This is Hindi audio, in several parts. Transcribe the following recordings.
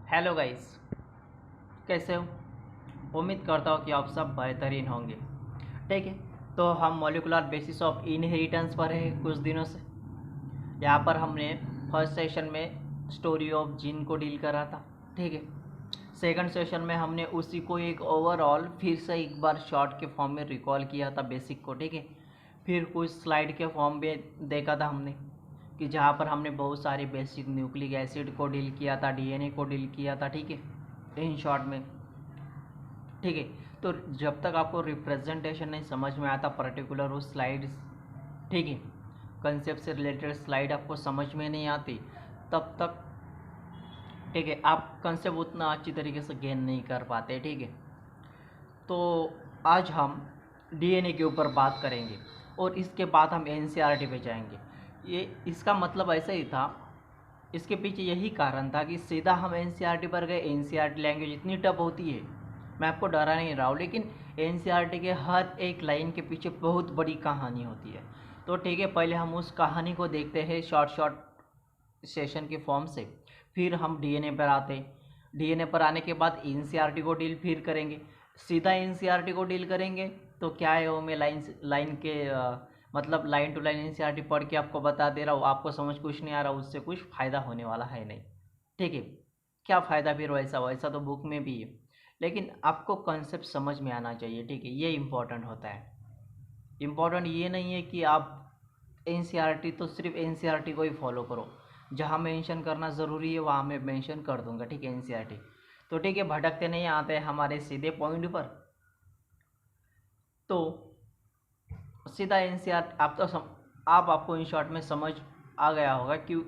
हेलो गाइस, कैसे हो? उम्मीद करता हूँ कि आप सब बेहतरीन होंगे। ठीक है, तो हम मॉलिकुलर बेसिस ऑफ इनहेरिटेंस पर है कुछ दिनों से। यहाँ पर हमने फर्स्ट सेशन में स्टोरी ऑफ जीन को डील करा था। ठीक है, सेकंड सेशन में हमने उसी को एक ओवरऑल फिर से एक बार शॉर्ट के फॉर्म में रिकॉल किया था बेसिक को। ठीक है, फिर कुछ स्लाइड के फॉर्म में देखा था हमने कि जहाँ पर हमने बहुत सारे बेसिक न्यूक्लिक एसिड को डील किया था, डीएनए को डील किया था। ठीक है, इन शॉर्ट में। ठीक है, तो जब तक आपको रिप्रेजेंटेशन नहीं समझ में आता पर्टिकुलर उस स्लाइड्स, ठीक है, कंसेप्ट से रिलेटेड स्लाइड आपको समझ में नहीं आती, तब तक ठीक है आप कंसेप्ट उतना अच्छी तरीके से गेन नहीं कर पाते। ठीक है, तो आज हम डीएनए के ऊपर बात करेंगे और इसके बाद हम एनसीईआरटी पे जाएंगे। ये इसका मतलब ऐसा ही था, इसके पीछे यही कारण था कि सीधा हम एनसीईआरटी पर गए। एनसीईआरटी लैंग्वेज इतनी टफ होती है, मैं आपको डरा नहीं रहा हूँ, लेकिन एनसीईआरटी के हर एक लाइन के पीछे बहुत बड़ी कहानी होती है। तो ठीक है, पहले हम उस कहानी को देखते हैं शॉर्ट शॉर्ट सेशन के फॉर्म से, फिर हम डीएनए पर आते हैं। डीएनए पर आने के बाद एनसीईआरटी को डील फिर करेंगे। सीधा एनसीईआरटी को डील करेंगे तो क्या है वो, मैं लाइन लाइन के मतलब लाइन टू लाइन एनसीईआरटी पढ़ के आपको बता दे रहा हूँ, आपको समझ कुछ नहीं आ रहा, उससे कुछ फ़ायदा होने वाला है नहीं। ठीक है, क्या फ़ायदा फिर वैसा वैसा तो बुक में भी है, लेकिन आपको कॉन्सेप्ट समझ में आना चाहिए। ठीक है, ये इम्पोर्टेंट होता है। इम्पोर्टेंट ये नहीं है कि आप एनसीईआरटी तो सिर्फ एनसीईआरटी को ही फॉलो करो, जहाँ मेंशन करना ज़रूरी है वहाँ मैं मेंशन कर दूंगा। ठीक है, एनसीईआरटी तो ठीक है, भटकते नहीं, आते हैं हमारे सीधे पॉइंट पर। तो सीधा एनसीईआरटी आप तो आपको इन शॉर्ट में समझ आ गया होगा क्यों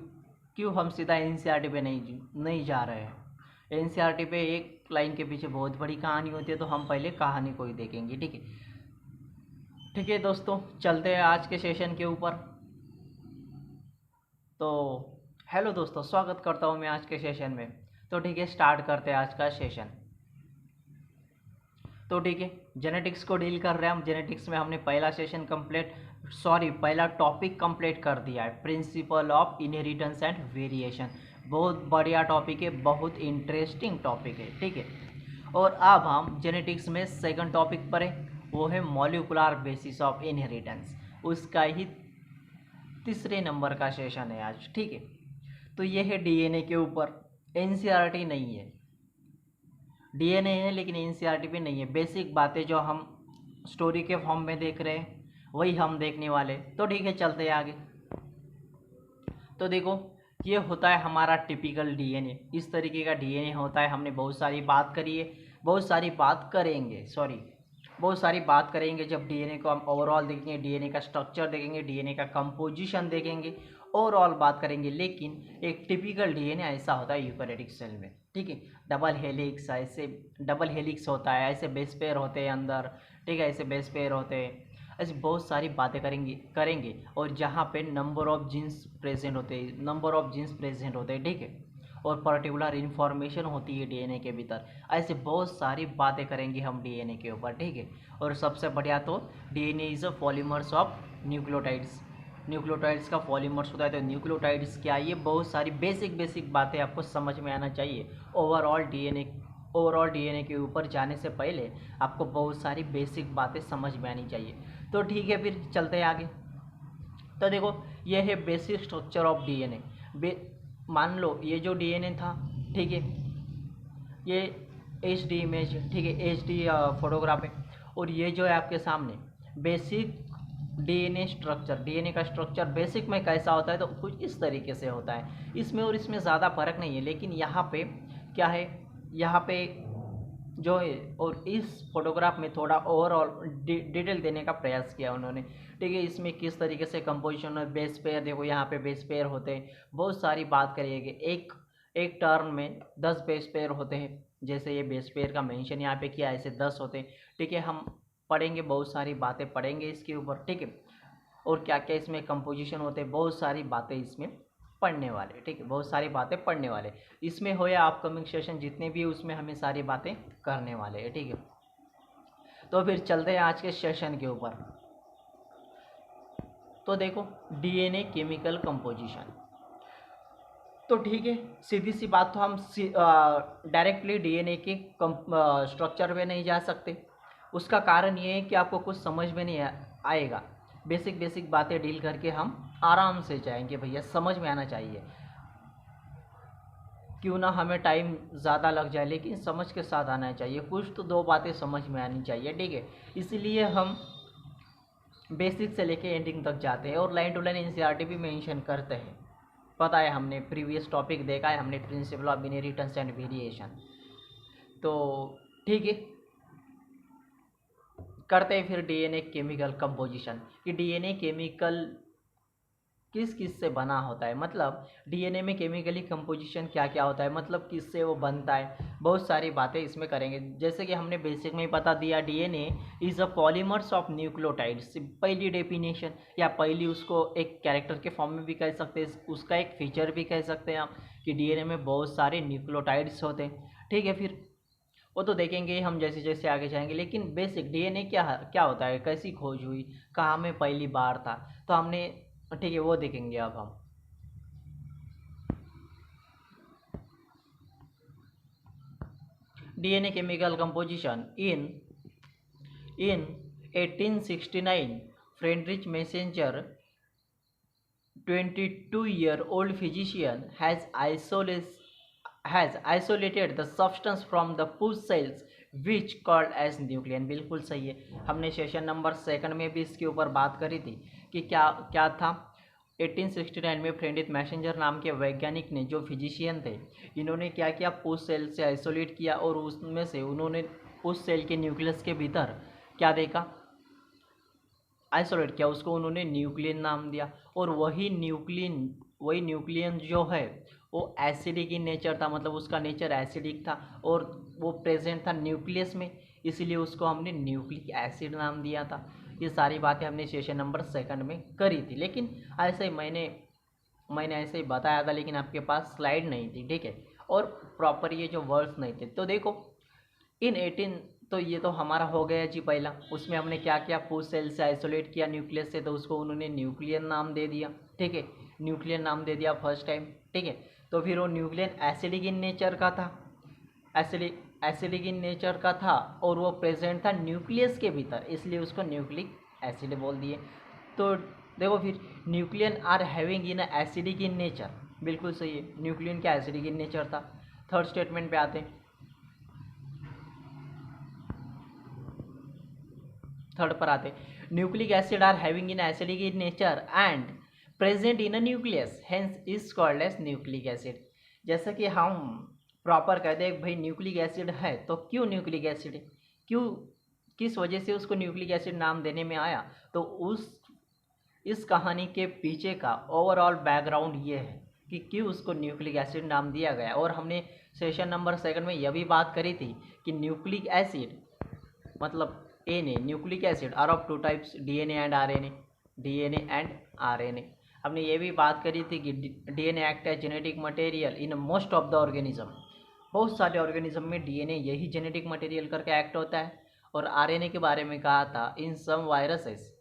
क्यों हम सीधा एनसीईआरटी पे नहीं जा रहे हैं। एनसीईआरटी पे एक लाइन के पीछे बहुत बड़ी कहानी होती है, तो हम पहले कहानी को ही देखेंगे। ठीक है, ठीक है दोस्तों, चलते हैं आज के सेशन के ऊपर। तो हेलो दोस्तों, स्वागत करता हूँ मैं आज के सेशन में। तो ठीक है, स्टार्ट करते हैं आज का सेशन। तो ठीक है, जेनेटिक्स को डील कर रहे हैं हम। जेनेटिक्स में हमने पहला सेशन पहला टॉपिक कंप्लीट कर दिया है, principle of inheritance and variation. बहुत बढ़िया टॉपिक है, बहुत इंटरेस्टिंग टॉपिक है। ठीक है, और अब हम जेनेटिक्स में सेकंड टॉपिक पर है, वो है मॉलिकुलर बेसिस ऑफ इनहेरिटेंस। उसका ही तीसरे नंबर का सेशन है आज। ठीक है, तो ये है डीएनए के ऊपर। एनसीईआरटी नहीं है, डीएनए है लेकिन एनसीईआरटी पे नहीं है। बेसिक बातें जो हम स्टोरी के फॉर्म में देख रहे हैं वही हम देखने वाले। तो ठीक है, चलते हैं आगे। तो देखो, ये होता है हमारा टिपिकल डीएनए। इस तरीके का डीएनए होता है। हमने बहुत सारी बात करी है, बहुत सारी बात करेंगे, बहुत सारी बात करेंगे। जब डीएनए को हम ओवरऑल देखेंगे, डीएनए का स्ट्रक्चर देखेंगे, डीएनए का कंपोजिशन देखेंगे, ओवरऑल बात करेंगे। लेकिन एक टिपिकल डीएनए ऐसा होता है यूकैरियोटिक सेल में। ठीक है, डबल हेलिक्स होता है, ऐसे बेस पेयर होते हैं अंदर। ठीक है, ऐसे बेस पेयर होते हैं, ऐसी बहुत सारी बातें करेंगे। और जहाँ पे नंबर ऑफ जीन्स प्रेजेंट होते हैं। ठीक है, और पर्टिकुलर इन्फॉर्मेशन होती है डीएनए के भीतर। ऐसे बहुत सारी बातें करेंगे हम डीएनए के ऊपर। ठीक है, और सबसे बढ़िया तो DNA is a polymers of nucleotides. Nucleotides का पॉलीमर्स होता है। तो न्यूक्लियोटाइड्स क्या है, ये बहुत सारी बेसिक बातें आपको समझ में आना चाहिए। ओवरऑल डीएनए के ऊपर जाने से पहले आपको बहुत सारी बेसिक बातें समझ में आनी चाहिए। तो ठीक है, फिर चलते हैं आगे। तो देखो, ये है बेसिक स्ट्रक्चर ऑफ डीएनए। मान लो ये जो डीएनए था, ठीक है, ये एच डी इमेज है। ठीक है, एच डी फोटोग्राफ है। और ये जो है आपके सामने बेसिक डीएनए का स्ट्रक्चर बेसिक में कैसा होता है, तो कुछ इस तरीके से होता है। इसमें और इसमें ज़्यादा फर्क नहीं है, लेकिन यहाँ पे क्या है, यहाँ पे जो है, और इस फोटोग्राफ में थोड़ा ओवरऑल डिटेल देने का प्रयास किया उन्होंने। ठीक है, इसमें किस तरीके से कंपोजिशन और बेस पेयर, देखो यहाँ पे बेस पेयर होते हैं, बहुत सारी बात करिएगा। एक एक टर्न में 10 बेस पेयर होते हैं, जैसे ये बेस पेयर का मेंशन यहाँ पे किया, ऐसे 10 होते हैं। ठीक है, हम पढ़ेंगे, बहुत सारी बातें पढ़ेंगे इसके ऊपर। ठीक है, और क्या क्या इसमें कंपोजिशन होते हैं, बहुत सारी बातें इसमें पढ़ने वाले। ठीक है, बहुत सारी बातें पढ़ने वाले इसमें हो या अपकमिंग सेशन जितने भी उसमें हमें सारी बातें करने वाले हैं। ठीक है, तो फिर चलते हैं आज के सेशन के ऊपर। तो देखो, डीएनए केमिकल कंपोजिशन। तो ठीक है, सीधी सी बात, तो हम डायरेक्टली डीएनए के स्ट्रक्चर में नहीं जा सकते। उसका कारण ये है कि आपको कुछ समझ में नहीं आएगा। बेसिक बेसिक बातें डील करके हम आराम से जाएंगे भैया, समझ में आना चाहिए। क्यों ना हमें टाइम ज़्यादा लग जाए, लेकिन समझ के साथ आना चाहिए। कुछ तो दो बातें समझ में आनी चाहिए, ठीक है। इसलिए हम बेसिक से लेके एंडिंग तक जाते हैं और लाइन टू लाइन एनसीईआरटी भी मेंशन करते हैं। पता है, हमने प्रीवियस टॉपिक देखा है, हमने principle of inheritance and variation. तो ठीक है, करते हैं फिर डीएनए केमिकल कंपोजिशन। कि डीएनए केमिकल किस किस से बना होता है, मतलब डीएनए में केमिकली कंपोजिशन क्या क्या होता है, मतलब किससे वो बनता है। बहुत सारी बातें इसमें करेंगे। जैसे कि हमने बेसिक में ही बता दिया, DNA is a polymers of nucleotides. पहली डेफिनेशन, या पहली उसको एक कैरेक्टर के फॉर्म में भी कह सकते हैं, उसका एक फीचर भी कह सकते हैं आप, कि डीएनए में बहुत सारे न्यूक्लियोटाइड्स होते हैं, ठीक है। फिर वो तो देखेंगे हम जैसे जैसे आगे जाएंगे। लेकिन बेसिक डीएनए क्या क्या होता है, कैसी खोज हुई, कहाँ में पहली बार था, तो हमने, ठीक है, वो देखेंगे अब हम। DNA chemical composition in 1869, Friedrich messenger 22-year-old physician has isolated the substance from the push cells which called as nucleon। बिल्कुल सही है, हमने सेशन नंबर 2 में भी इसके ऊपर बात करी थी कि क्या क्या था। 1869 में फ्रेडरिच मैसेंजर नाम के वैज्ञानिक ने, जो फिजिशियन थे, इन्होंने क्या किया, पुश सेल से आइसोलेट किया और उसमें से उन्होंने पुश सेल के न्यूक्लियस के भीतर क्या देखा, आइसोलेट किया, उसको उन्होंने न्यूक्लियन नाम दिया। और वही न्यूक्लियन जो है वो एसिडिक इन नेचर था, मतलब उसका नेचर एसिडिक था और वो प्रेजेंट था न्यूक्लियस में, इसीलिए उसको हमने न्यूक्लिक एसिड नाम दिया था। ये सारी बातें हमने सेशन नंबर 2 में करी थी, लेकिन ऐसे ही मैंने ऐसे ही बताया था, लेकिन आपके पास स्लाइड नहीं थी, ठीक है, और प्रॉपर ये जो वर्ड्स नहीं थे। तो देखो, इन 18, तो ये तो हमारा हो गया जी पहला। उसमें हमने क्या किया, पुश सेल से आइसोलेट किया न्यूक्लियस से, तो उसको उन्होंने न्यूक्लियन नाम दे दिया, ठीक है, न्यूक्लियन नाम दे दिया फर्स्ट टाइम, ठीक है। तो फिर वो न्यूक्लियन एसिडिक इन नेचर का था, एसिडिक इन नेचर का था और वो प्रेजेंट था न्यूक्लियस के भीतर, इसलिए उसको न्यूक्लिक एसिड बोल दिए। तो देखो फिर, nuclein are having in acidic in nature, बिल्कुल सही है, न्यूक्लियन क्या एसिडिक इन नेचर था। थर्ड स्टेटमेंट पे आते हैं, थर्ड पर आते, nucleic acid are having in acidic in nature and present in a nucleus, hence is called as nucleic acid. जैसे कि हम प्रॉपर कहते हैं भाई न्यूक्लिक एसिड है, तो क्यों न्यूक्लिक एसिड है, क्यों, किस वजह से उसको न्यूक्लिक एसिड नाम देने में आया, तो इस कहानी के पीछे का ओवरऑल बैकग्राउंड ये है कि क्यों उसको न्यूक्लिक एसिड नाम दिया गया। और हमने सेशन नंबर 2 में यह भी बात करी थी कि न्यूक्लिक एसिड मतलब an nucleic acid are of 2 types, DNA and RNA. हमने ये भी बात करी थी कि डीएनए एक्ट है genetic material in most of the organism. बहुत सारे ऑर्गेनिज्म में डीएनए यही जेनेटिक मटेरियल करके एक्ट होता है। और आरएनए के बारे में कहा था, इन सम वायरसेस,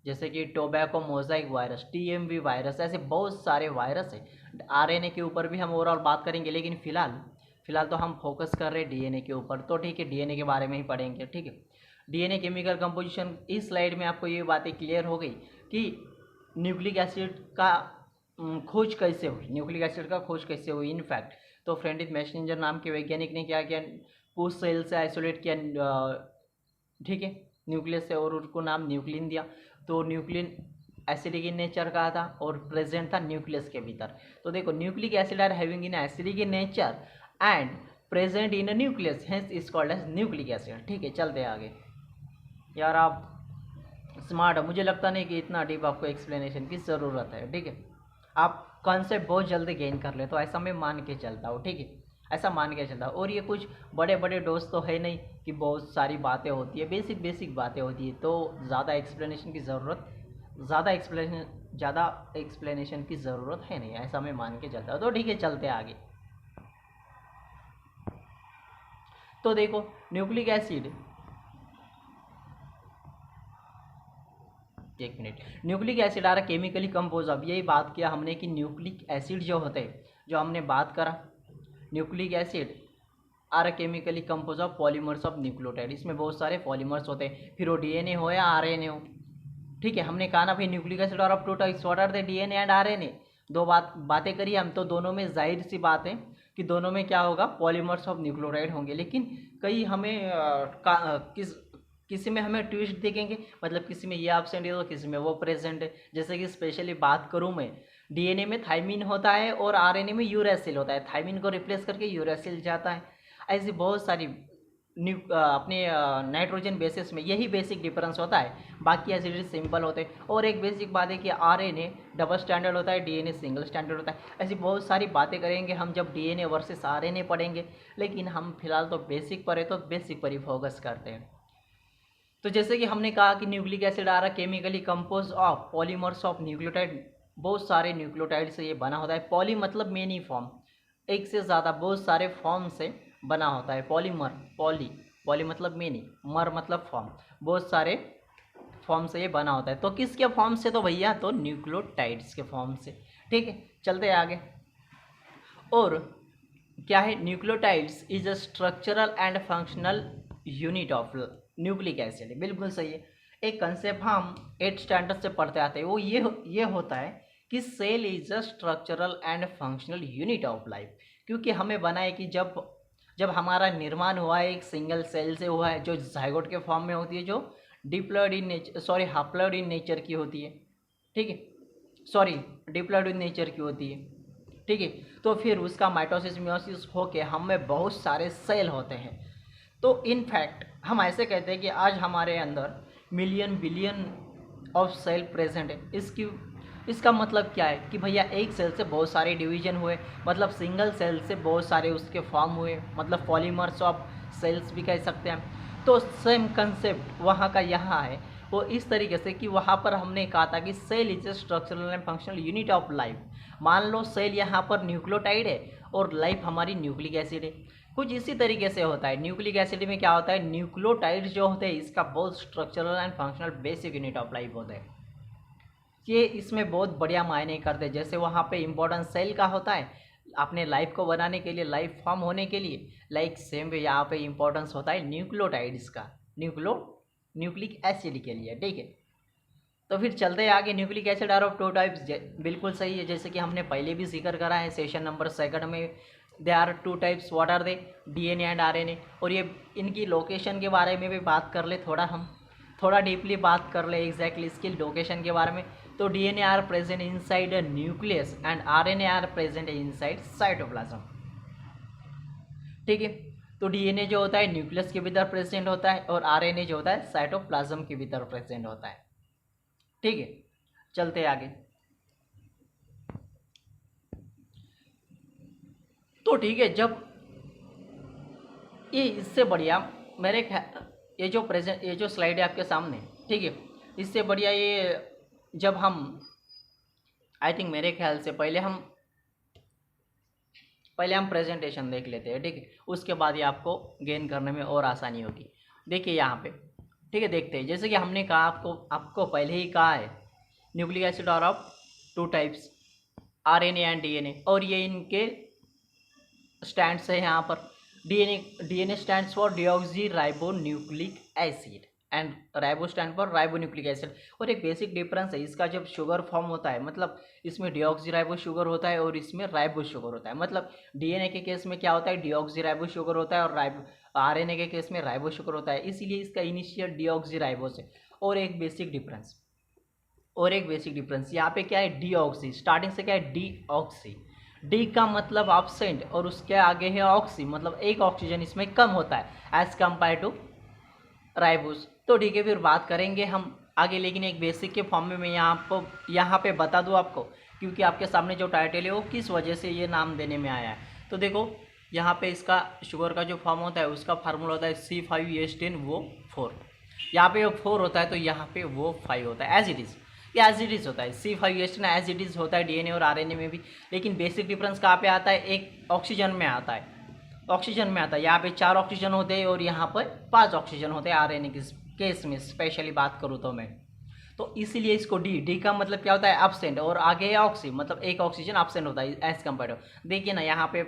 जैसे कि tobacco Mosaic virus, TMV virus, ऐसे बहुत सारे वायरस है। आरएनए के ऊपर भी हम ओवरऑल बात करेंगे, लेकिन फिलहाल तो हम फोकस कर रहे हैं डीएनए के ऊपर। तो ठीक है, डीएनए के बारे में ही पढ़ेंगे, ठीक है। डीएनए केमिकल कंपोजिशन, इस स्लाइड में आपको ये बातें क्लियर हो गई कि न्यूक्लिक एसिड का खोज कैसे हुई, न्यूक्लिक एसिड का खोज कैसे हुई। इनफैक्ट तो फ्रेडरिच मैसेंजर नाम के वैज्ञानिक ने क्या किया, पुश सेल से आइसोलेट किया, ठीक है, न्यूक्लियस से, और उसको नाम न्यूक्लियन दिया। तो न्यूक्लियन एसिडिक इन नेचर का था और प्रेजेंट था न्यूक्लियस के भीतर। तो देखो, nucleic acid are having in acidic in nature and present in a nucleus, hence is called as nucleic acid. ठीक है, चलते हैं आगे। यार आप स्मार्ट है, मुझे लगता नहीं कि इतना डीप आपको एक्सप्लेनेशन की ज़रूरत है, ठीक है। आप कॉन्सेप्ट बहुत जल्दी गेन कर ले, तो ऐसा मैं मान के चलता हूँ, ठीक है, ऐसा मान के चलता हूँ। और ये कुछ बड़े बड़े डोज तो है नहीं कि बहुत सारी बातें होती है, बेसिक बेसिक बातें होती है, तो ज़्यादा एक्सप्लेनेशन की ज़रूरत है नहीं, ऐसा मैं मान के चलता हूँ। तो ठीक है, चलते आगे। तो देखो, न्यूक्लिक एसिड एक मिनट, न्यूक्लिक एसिड आ रहा केमिकली कंपोज ऑफ, यही बात किया हमने कि न्यूक्लिक एसिड जो होते हैं, जो हमने बात करा, nucleic acid are chemically compose of polymers of nucleotide, इसमें बहुत सारे पॉलीमर्स होते हैं, फिर वो डीएनए हो या आरएनए हो। ठीक है, हमने कहा ना भाई nucleic acid are two types, what are the DNA and RNA, दो बातें करिए हम, तो दोनों में जाहिर सी बात है कि दोनों में क्या होगा, पॉलीमर्स ऑफ न्यूक्लियोटाइड होंगे, लेकिन कई हमें किसी में हमें ट्विस्ट देखेंगे, मतलब किसी में ये एब्सेंट है तो किसी में वो प्रेजेंट है। जैसे कि स्पेशली बात करूँ मैं, डीएनए में थाइमिन होता है और आरएनए में यूरेसिल होता है, थाइमिन को रिप्लेस करके यूरेसिल जाता है। ऐसी बहुत सारी अपने नाइट्रोजन बेसिस में यही बेसिक डिफरेंस होता है, बाकी एसिड सिंपल होते हैं। और एक बेसिक बात है कि आरएनए डबल स्टैंडर्ड होता है, डीएनए सिंगल स्टैंडर्ड होता है। ऐसी बहुत सारी बातें करेंगे हम जब डीएनए वर्सेस आरएनए पढ़ेंगे, लेकिन हम फिलहाल तो बेसिक पर है तो बेसिक पर ही फोकस करते हैं। तो जैसे कि हमने कहा कि न्यूक्लिक एसिड आ रहा chemically compose of polymers of nucleotide, बहुत सारे न्यूक्लियोटाइड से ये बना होता है। पॉली मतलब मेनी फॉर्म, एक से ज़्यादा बहुत सारे फॉर्म से बना होता है। पॉलीमर, पॉली मतलब मेनी, मर मतलब फॉर्म, बहुत सारे फॉर्म से ये बना होता है। तो किसके फॉर्म से, तो भैया तो न्यूक्लियोटाइड्स के फॉर्म से। ठीक है, चलते हैं आगे। और क्या है, nucleotides is a structural and functional unit of nucleic acid, बिल्कुल सही है। एक कंसेप्ट हम 8th स्टैंडर्ड से पढ़ते आते हैं, वो ये होता है कि cell is a structural and functional unit of life. क्योंकि हमें बना है कि जब हमारा निर्माण हुआ है एक सिंगल सेल से हुआ है, जो जाइगोट के फॉर्म में होती है, जो diploid in nature, sorry haploid in nature की होती है। ठीक है, सॉरी डिप्लॉयड इन नेचर की होती है। ठीक है, तो फिर उसका माइटोसिस मियोसिस होके हम में बहुत सारे सेल होते हैं। तो इनफैक्ट हम ऐसे कहते हैं कि आज हमारे अंदर million billion of cell present है। इसका मतलब क्या है कि भैया एक सेल से बहुत सारे डिवीजन हुए, मतलब सिंगल सेल से बहुत सारे उसके फॉर्म हुए, मतलब पॉलीमर्स ऑफ सेल्स भी कह सकते हैं। तो सेम कंसेप्ट वहाँ का यहाँ है, वो इस तरीके से कि वहाँ पर हमने कहा था कि cell is a structural and functional unit of life. मान लो सेल यहाँ पर न्यूक्लियोटाइड है और लाइफ हमारी न्यूक्लिक एसिड है। कुछ इसी तरीके से होता है। न्यूक्लिक एसिड में क्या होता है, न्यूक्लियोटाइड जो होते हैं इसका बहुत structural and functional basic unit of life होता है। ये इसमें बहुत बढ़िया मायने करते हैं। जैसे वहाँ पे इम्पोर्टेंस सेल का होता है अपने लाइफ को बनाने के लिए, लाइफ फॉर्म होने के लिए, लाइक सेम यहाँ पे इम्पोर्टेंस होता है न्यूक्लियोटाइड्स का, न्यूक्लिक एसिड के लिए। ठीक है, तो फिर चलते हैं आगे। Nucleic acid are of two types, बिल्कुल सही है, जैसे कि हमने पहले भी जिक्र करा है सेशन नंबर 2 में। They are two types, what are they, DNA and RNA. और ये इनकी लोकेशन के बारे में भी बात कर ले, थोड़ा डीपली बात कर ले एग्जैक्टली इसकी लोकेशन के बारे में। तो DNA are present inside a nucleus and RNA are present inside cytoplasm. ठीक है, तो डीएनए जो होता है न्यूक्लियस के भीतर प्रेजेंट होता है और आरएनए जो होता है साइटोप्लाज्म के भीतर प्रेजेंट होता है। ठीक है, चलते आगे। तो ठीक है, जब ये इससे बढ़िया मेरे ये जो स्लाइड है आपके सामने, ठीक है, इससे बढ़िया ये जब हम आई थिंक मेरे ख्याल से पहले हम प्रेजेंटेशन देख लेते हैं। ठीक है, उसके बाद ये आपको गेन करने में और आसानी होगी। देखिए यहाँ पे, ठीक है, देखते हैं। जैसे कि हमने कहा आपको पहले ही कहा है nucleic acid are of two types, RNA and DNA, और ये इनके स्टैंड्स है यहाँ पर। DNA stands for deoxy ribo nucleic acid and ribo stand for ribo nucleic acid. और एक बेसिक डिफरेंस है इसका, जब शुगर फॉर्म होता है, मतलब इसमें डिऑक्सी राइबो शुगर होता है और इसमें राइबो शुगर होता है। मतलब डीएनए के केस में क्या होता है, डिऑक्सी राइबो शुगर होता है, और आरएनए के केस में राइबो शुगर होता है, इसीलिए इसका इनिशियल डिऑक्सी राइबो से। और एक बेसिक डिफरेंस यहाँ पे क्या है, डीऑक्सी, स्टार्टिंग से क्या है, डीऑक्सी, डी का मतलब ऑब्सेंट और उसके आगे है ऑक्सी, मतलब एक ऑक्सीजन इसमें कम होता है एज कम्पेयर टू राइबोस। तो ठीक है, फिर बात करेंगे हम आगे, लेकिन एक बेसिक के फॉर्म में मैं यहाँ पे बता दूँ आपको, क्योंकि आपके सामने जो टाइटल है वो किस वजह से ये नाम देने में आया है। तो देखो यहाँ पे इसका शुगर का जो फॉर्म होता है उसका फार्मूला होता है C5H10 4। यहाँ पे वो 4 होता है तो यहाँ पे वो 5 होता है, एज इट इज़ होता है। C5H10 एज इट इज़ होता है डीएनए और आरएनए में भी। लेकिन बेसिक डिफरेंस कहाँ पे आता है, एक ऑक्सीजन में आता है, यहाँ पे 4 ऑक्सीजन होते हैं और यहाँ पर 5 ऑक्सीजन होते हैं आरएनए के केस में, स्पेशली बात करूँ तो मैं। तो इसीलिए इसको डी, डी का मतलब क्या होता है एब्सेंट, और आगे है ऑक्सी मतलब एक ऑक्सीजन एब्सेंट होता है एज कम्पेयर टू। देखिए ना यहाँ पे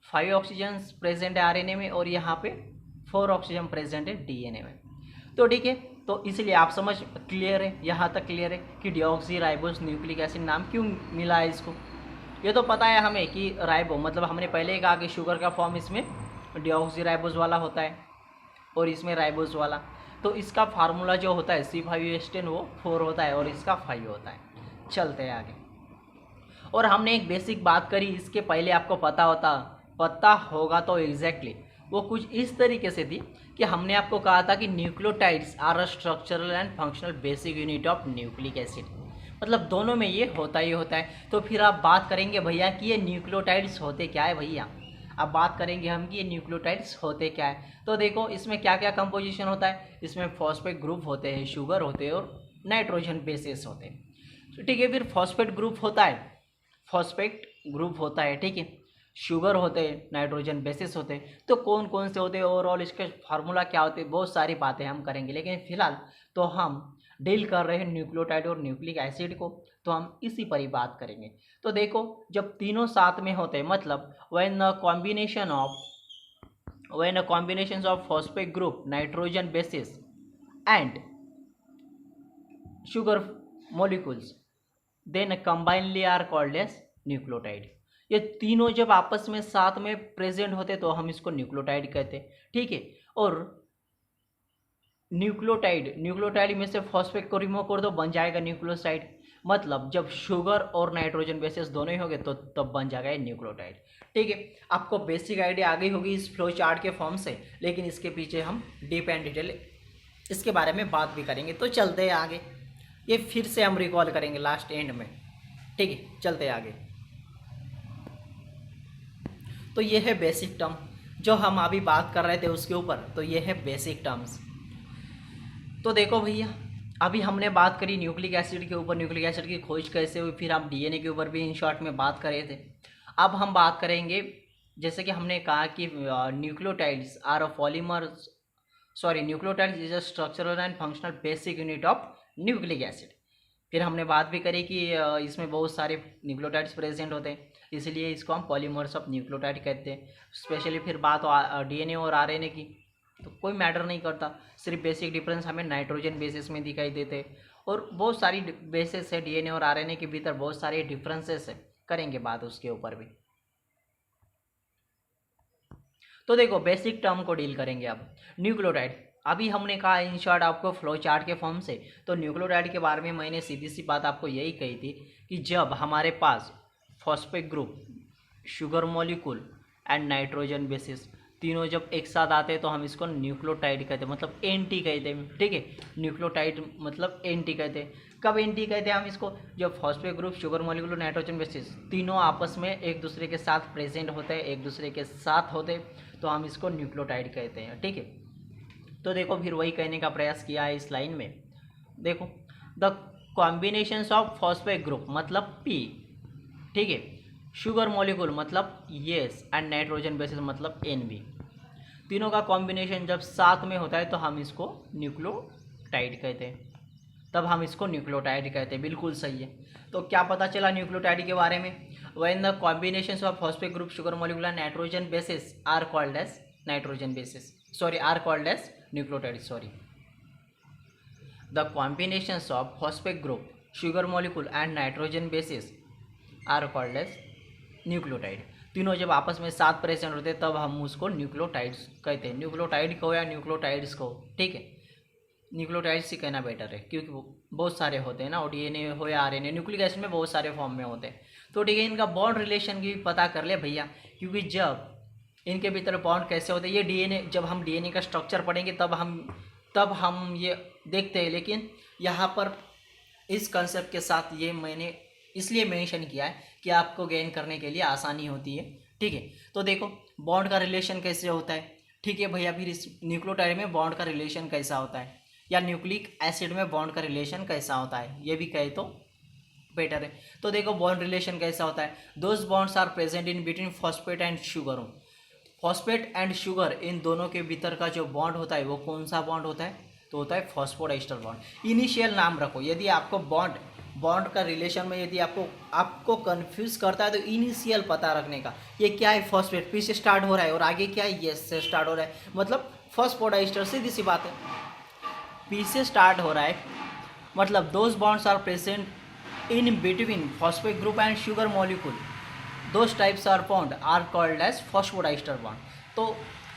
5 ऑक्सीजन प्रेजेंट है आरएनए में और यहाँ पे 4 ऑक्सीजन प्रेजेंट है डीएनए में। तो ठीक है, तो इसलिए आप समझ क्लियर है, यहाँ तक क्लियर है कि डिऑक्सी राइबोस न्यूक्लिक एसिड नाम क्यों मिला है इसको। ये तो पता है हमें कि राइबो मतलब हमने पहले ही कहा कि शुगर का फॉर्म इसमें डिऑक्सी राइबोस वाला होता है और इसमें राइबोस वाला, तो इसका फार्मूला जो होता है C5H10 वो 4 होता है और इसका 5 होता है। चलते हैं आगे। और हमने एक बेसिक बात करी, इसके पहले आपको पता होगा तो एग्जैक्टली वो कुछ इस तरीके से थी कि हमने आपको कहा था कि nucleotides are a structural and functional basic unit of nucleic acid, मतलब दोनों में ये होता ही होता है। तो फिर आप बात करेंगे भैया कि ये न्यूक्लियोटाइड्स होते क्या है भैया, अब बात करेंगे हम कि ये न्यूक्लियोटाइड्स होते क्या है। तो देखो इसमें क्या क्या कंपोजिशन होता है, इसमें फॉस्फेट ग्रुप होते हैं, शुगर होते हैं और नाइट्रोजन बेसेस होते हैं। ठीक है, फिर फॉस्फेट ग्रुप होता है, ठीक है, शुगर होते हैं, नाइट्रोजन बेसिस होते हैं। तो कौन कौन से होते हैं, ओवरऑल इसके फार्मूला क्या होते हैं, बहुत सारी बातें हम करेंगे, लेकिन फिलहाल तो हम डील कर रहे हैं न्यूक्लियोटाइड और न्यूक्लिक एसिड को, तो हम इसी पर ही बात करेंगे। तो देखो जब तीनों साथ में होते हैं, मतलब when a combination of phosphate group, nitrogen bases and sugar molecules then combinedly are called as nucleotide. ये तीनों जब आपस में साथ में प्रेजेंट होते तो हम इसको न्यूक्लियोटाइड कहते हैं, ठीक है। और न्यूक्लियोटाइड में से फॉस्फेट को रिमूव कर दो, बन जाएगा न्यूक्लियोसाइड। मतलब जब शुगर और नाइट्रोजन बेसिस दोनों ही होंगे तो तब बन जाएगा ये न्यूक्लियोटाइड, ठीक है। आपको बेसिक आइडिया आ गई होगी इस फ्लो चार्ट के फॉर्म से, लेकिन इसके पीछे हम डीप एंड डिटेल इसके बारे में बात भी करेंगे। तो चलते हैं आगे, ये फिर से हम रिकॉल करेंगे लास्ट एंड में, ठीक है। चलते हैं आगे। तो ये है बेसिक टर्म जो हम अभी बात कर रहे थे उसके ऊपर, तो ये है बेसिक टर्म्स। तो देखो भैया अभी हमने बात करी न्यूक्लिक एसिड के ऊपर, न्यूक्लिक एसिड की खोज कैसे हुई, फिर हम डीएनए के ऊपर भी इन शॉर्ट में बात कर रहे थे। अब हम बात करेंगे, जैसे कि हमने कहा कि nucleotides are a polymers, nucleotides is a structural and functional basic unit of nucleic acid. फिर हमने बात भी करी कि इसमें बहुत सारे न्यूक्लियोटाइड्स प्रेजेंट होते हैं, इसलिए इसको हम पॉलीमर्स ऑफ न्यूक्लियोटाइड कहते हैं। स्पेशली फिर बात डीएनए और आरएनए की, तो कोई मैटर नहीं करता, सिर्फ बेसिक डिफरेंस हमें नाइट्रोजन बेसिस में दिखाई देते, और बहुत सारी बेसिस है डीएनए और आरएनए के भीतर, बहुत सारे डिफरेंसेस है, करेंगे बात उसके ऊपर भी। तो देखो बेसिक टर्म को डील करेंगे अब। न्यूक्लियोटाइड अभी हमने कहा इन शॉर्ट आपको फ्लो चार्ट के फॉर्म से, तो न्यूक्लियोटाइड के बारे में मैंने सीधी सी बात आपको यही कही थी कि जब हमारे पास phosphate group, sugar molecule and nitrogen basis तीनों जब एक साथ आते हैं तो हम इसको न्यूक्लियोटाइड कहते हैं, मतलब एंटी कहते हैं, ठीक है। न्यूक्लियोटाइड मतलब एंटी कहते हैं। कब एंटी कहते हैं हम इसको, जब phosphate group, sugar molecule, nitrogen basis तीनों आपस में एक दूसरे के साथ प्रेजेंट होते हैं, एक दूसरे के साथ होते, तो हम इसको न्यूक्लियोटाइड कहते हैं, ठीक है। तो देखो फिर वही कहने का प्रयास किया है इस लाइन में। देखो the combinations of phosphate group मतलब P, ठीक है, शुगर मॉलिक्यूल मतलब यस एंड नाइट्रोजन बेसिस मतलब NB, तीनों का कॉम्बिनेशन जब साथ में होता है तो हम इसको न्यूक्लियोटाइड कहते हैं, तब हम इसको न्यूक्लियोटाइड कहते हैं, बिल्कुल सही है। तो क्या पता चला न्यूक्लियोटाइड के बारे में, when the combinations of phosphate group, sugar molecule and nitrogen basis are called as nucleotide, the combinations of phosphate group, sugar molecule and nitrogen bases are called as nucleotide। तीनों जब आपस में साथ प्रेजेंट होते हैं तब हम उसको न्यूक्लियोटाइड्स कहते हैं। न्यूक्लियोटाइड को या न्यूक्लियोटाइड्स को, ठीक है, न्यूक्लियोटाइड्स ही कहना बेटर है क्योंकि वो बहुत सारे होते हैं ना, और डीएनए हो या आरएनए, न्यूक्लिक एसिड में बहुत सारे फॉर्म में होते हैं। तो ठीक है, इनका बॉन्ड रिलेशन की भी पता कर ले भैया, क्योंकि जब इनके भीतर बॉन्ड कैसे होते हैं, ये डीएनए, जब हम डीएनए का स्ट्रक्चर पढ़ेंगे तब हम ये देखते हैं, लेकिन यहाँ पर इस कंसेप्ट के साथ ये मैंने इसलिए मेंशन किया है कि आपको गेन करने के लिए आसानी होती है, ठीक है। तो देखो बॉन्ड का रिलेशन कैसे होता है, ठीक है भैया। फिर इस न्यूक्लियोटाइड में बॉन्ड का रिलेशन कैसा होता है, या न्यूक्लिक एसिड में बॉन्ड का रिलेशन कैसा होता है, ये भी कहे तो बेटर है। तो देखो बॉन्ड रिलेशन कैसा होता है, those bonds are present in between phosphate and sugar. Phosphate and sugar इन दोनों के भीतर का जो बॉन्ड होता है वो कौन सा बॉन्ड होता है, तो होता है फॉस्फोडाइस्टर बॉन्ड। इनिशियल नाम रखो, यदि आपको बॉन्ड का रिलेशन में यदि आपको कंफ्यूज करता है तो इनिशियल पता रखने का, ये क्या है, फॉस्फेट पी से स्टार्ट हो रहा है और आगे क्या है, एस से स्टार्ट हो रहा है, मतलब फॉस्फोडाइस्टर। सीधी सी बात है, पी से स्टार्ट हो रहा है मतलब those bonds are present in between phosphate group and sugar molecule, those types are bond are called as phosphodiester bond. तो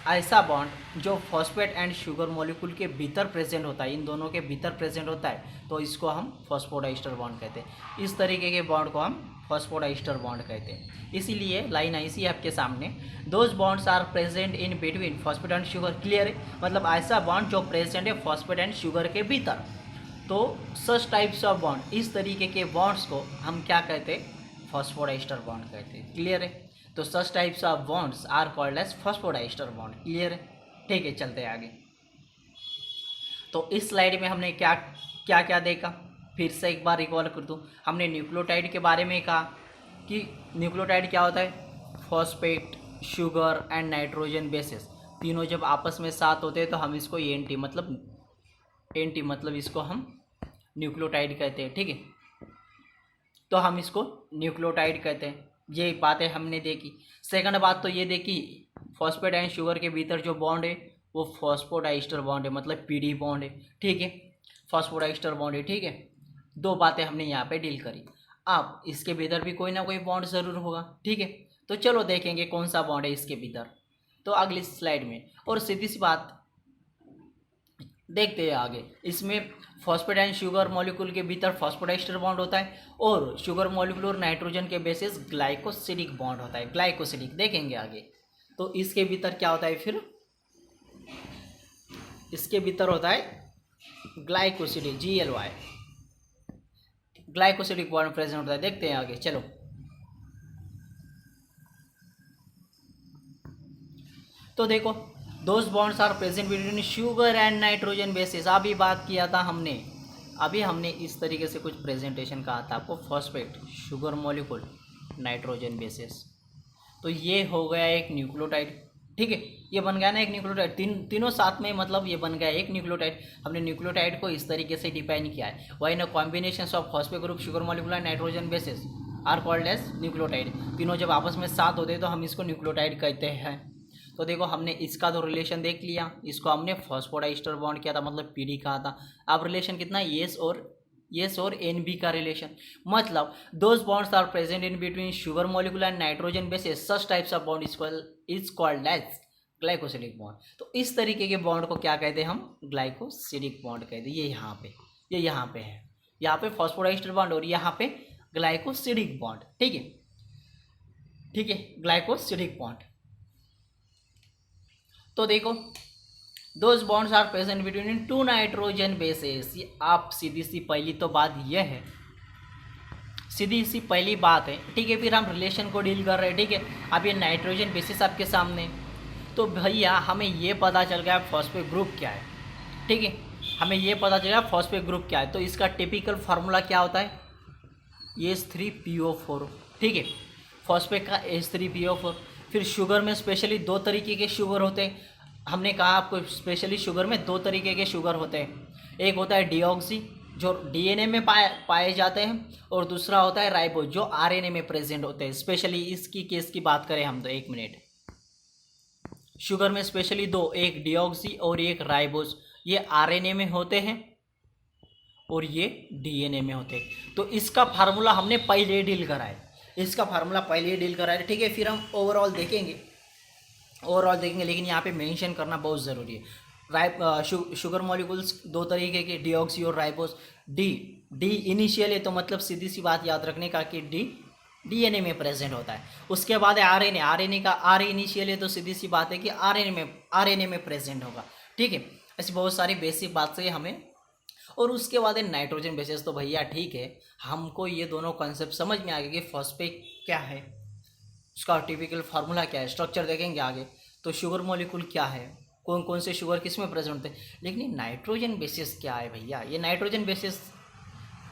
ऐसा बॉन्ड जो फॉस्फेट एंड शुगर मॉलिक्यूल के भीतर प्रेजेंट होता है, इन दोनों के भीतर प्रेजेंट होता है, तो इसको हम फॉस्फोडाइस्टर बॉन्ड कहते हैं। इस तरीके के बॉन्ड को हम फॉस्फोडाइस्टर बॉन्ड कहते हैं। इसीलिए लाइन ऐसी है आपके सामने, those bonds are present in between phosphate and sugar, clear है, मतलब ऐसा बॉन्ड जो प्रेजेंट है फॉस्फेट एंड शुगर के भीतर। तो सच टाइप्स ऑफ बॉन्ड, इस तरीके के बॉन्ड्स को हम क्या कहते हैं, फॉस्फोडाइस्टर बॉन्ड कहते हैं, क्लियर है। तो such types of bonds are called as phosphodiester bond, clear है। ठीक है, चलते हैं आगे। तो इस स्लाइड में हमने क्या क्या क्या देखा, फिर से एक बार रिकॉल कर दूँ। हमने न्यूक्लियोटाइड के बारे में कहा कि न्यूक्लियोटाइड क्या होता है, phosphate, sugar and nitrogen basis, तीनों जब आपस में साथ होते हैं तो हम इसको एनटी मतलब इसको हम न्यूक्लियोटाइड कहते हैं, ठीक है। तो हम इसको न्यूक्लियोटाइड कहते हैं, ये बातें हमने देखी। सेकंड बात तो ये देखी, फॉस्फेट एंड शुगर के भीतर जो बॉन्ड है वो फॉस्फोडाइस्टर बॉन्ड है, मतलब पीडी बॉन्ड है, ठीक है, फॉस्फोडाइस्टर बॉन्ड है, ठीक है। दो बातें हमने यहाँ पे डील करी। अब इसके भीतर भी कोई ना कोई बॉन्ड ज़रूर होगा, ठीक है। तो चलो देखेंगे कौन सा बॉन्ड है इसके भीतर, तो अगली स्लाइड में। और सीधी सी बात देखते हैं आगे, इसमें फॉस्फेट एंड शुगर मॉलिक्यूल के भीतर फॉस्फोडाइस्टर बॉन्ड होता है और शुगर मॉलिक्यूल और नाइट्रोजन के बेसिस ग्लाइकोसिडिक बॉन्ड होता है, ग्लाइकोसिडिक देखेंगे आगे। तो इसके भीतर क्या होता है, फिर इसके भीतर होता है glycosidic, GLY, glycosidic bond present होता है, देखते हैं आगे, चलो। तो देखो, those bonds are present between sugar and nitrogen bases, अभी बात किया था हमने इस तरीके से कुछ प्रेजेंटेशन कहा था आपको, phosphate, sugar molecule, nitrogen bases. तो ये हो गया एक न्यूक्लियोटाइड, ठीक है, ये बन गया ना एक न्यूक्लियोटाइड, तीनों साथ में, मतलब ये बन गया एक न्यूक्लियोटाइड। हमने न्यूक्लियोटाइड को इस तरीके से डिफाइन किया है, why no combination of phosphate group, sugar molecule and nitrogen basis are called as nucleotide. तीनों जब आपस में साथ होते हैं तो हम इसको न्यूक्लियोटाइड कहते हैं। तो देखो, हमने इसका तो रिलेशन देख लिया, इसको हमने फॉस्फोडाइस्टर बॉन्ड किया था, मतलब पीडी कहा था। अब रिलेशन कितना, येस और एनबी का रिलेशन, मतलब those bonds are present in between sugar molecule and nitrogen bases, such types of bond is called as glycosidic bond. तो इस तरीके के बॉन्ड को क्या कहते हैं हम, ग्लाइकोसिडिक बॉन्ड कहते हैं। ये यहाँ पे है, यहाँ पे फॉस्फोडाइस्टर बॉन्ड और यहाँ पे ग्लाइकोसिडिक बॉन्ड, ठीक है, ग्लाइकोसिडिक बॉन्ड। तो देखो, those bonds are present between two nitrogen bases, आप सीधी सी पहली तो बात यह है, सीधी सी पहली बात है, ठीक है। फिर हम रिलेशन को डील कर रहे हैं, ठीक है। अब ये नाइट्रोजन बेसिस आपके सामने, तो भैया हमें ये पता चल गया फॉस्फेट ग्रुप क्या है, ठीक है, हमें ये पता चल गया फॉस्फेट ग्रुप क्या है। तो इसका टिपिकल फार्मूला क्या होता है, H3PO4, ठीक है, फॉस्फेट का H3PO4। फिर शुगर में स्पेशली दो तरीके के शुगर होते हैं, हमने कहा आपको स्पेशली शुगर में दो तरीके के शुगर होते हैं, एक होता है डीऑक्सी जो डीएनए में पाए जाते हैं, और दूसरा होता है राइबोज जो आरएनए में प्रेजेंट होते हैं। स्पेशली इसकी केस की बात करें हम तो, एक मिनट, शुगर में स्पेशली दो, एक डीऑक्सी और एक राइबोज, ये आरएनए में होते हैं और ये डीएनए में होते हैं। तो इसका फार्मूला हमने पहले डील करा है, ठीक है। फिर हम ओवरऑल देखेंगे, लेकिन यहाँ पे मेंशन करना बहुत ज़रूरी है। शुगर मॉलिक्यूल्स दो तरीके के, डीऑक्सी और राइबोज। डी इनिशियल है, तो मतलब सीधी सी बात याद रखने का कि डीएनए में प्रेजेंट होता है। उसके बाद है आरएनए का आर इनिशियल है, तो सीधी सी बात है कि आरएनए में प्रेजेंट होगा, ठीक है। ऐसी बहुत सारी बेसिक बात से हमें, और उसके बाद है नाइट्रोजन बेसिस। तो भैया ठीक है, हमको ये दोनों कॉन्सेप्ट समझ में आ गए कि फॉस्फेट क्या है, उसका टिपिकल फार्मूला क्या है, स्ट्रक्चर देखेंगे आगे। तो शुगर मॉलिक्यूल क्या है, कौन कौन से शुगर किस में प्रेजेंट होते हैं, लेकिन ये नाइट्रोजन बेसिस क्या है भैया, ये नाइट्रोजन बेसिस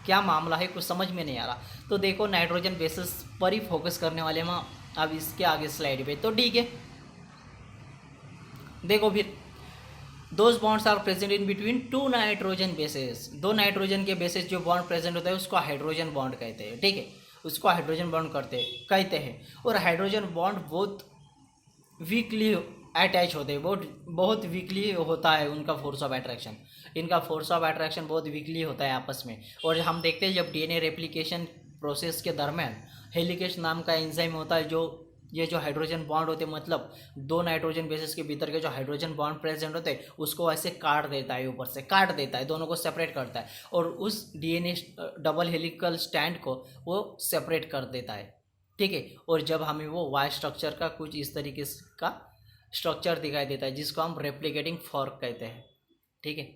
क्या मामला है, कुछ समझ में नहीं आ रहा। तो देखो, नाइट्रोजन बेसिस पर ही फोकस करने वाले हम अब इसके आगे स्लाइड पे। तो ठीक है, देखो फिर those bonds are present in between two nitrogen bases, दो नाइट्रोजन के बेसेस जो बॉन्ड प्रेजेंट होता है उसको हाइड्रोजन बॉन्ड कहते हैं, ठीक है, उसको हाइड्रोजन बॉन्ड कहते हैं। और हाइड्रोजन बॉन्ड बहुत वीकली अटैच होते हैं, बहुत बहुत वीकली होता है उनका फोर्स ऑफ अट्रैक्शन, इनका फोर्स ऑफ अट्रैक्शन बहुत वीकली होता है आपस में। और हम देखते हैं जब डीएनए रेप्लिकेशन प्रोसेस के दरमियान हेलिकेज नाम का एंजाइम होता है, जो ये जो हाइड्रोजन बॉन्ड होते हैं, मतलब दो नाइट्रोजन बेसिस के भीतर के जो हाइड्रोजन बॉन्ड प्रेजेंट होते हैं उसको ऐसे काट देता है, ऊपर से काट देता है, दोनों को सेपरेट करता है और उस डीएनए डबल हेलिकल स्टैंड को वो सेपरेट कर देता है, ठीक है। और जब हमें वो वाई स्ट्रक्चर का कुछ इस तरीके का स्ट्रक्चर दिखाई देता है जिसको हम रेप्लिकेटिंग फॉर्क कहते हैं, ठीक है,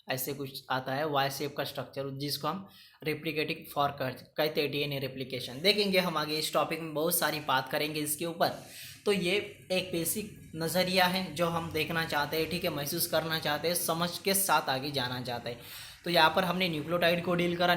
ऐसे कुछ आता है वाई शेप का स्ट्रक्चर जिसको हम रेप्लिकेटिंग फॉर्क कहते हैं, डीएनए रेप्लिकेशन। देखेंगे हम आगे इस टॉपिक में बहुत सारी बात करेंगे इसके ऊपर। तो ये एक बेसिक नज़रिया है जो हम देखना चाहते हैं, ठीक है, महसूस करना चाहते हैं, समझ के साथ आगे जाना चाहते हैं। तो यहाँ पर हमने न्यूक्लियोटाइड को डील करा,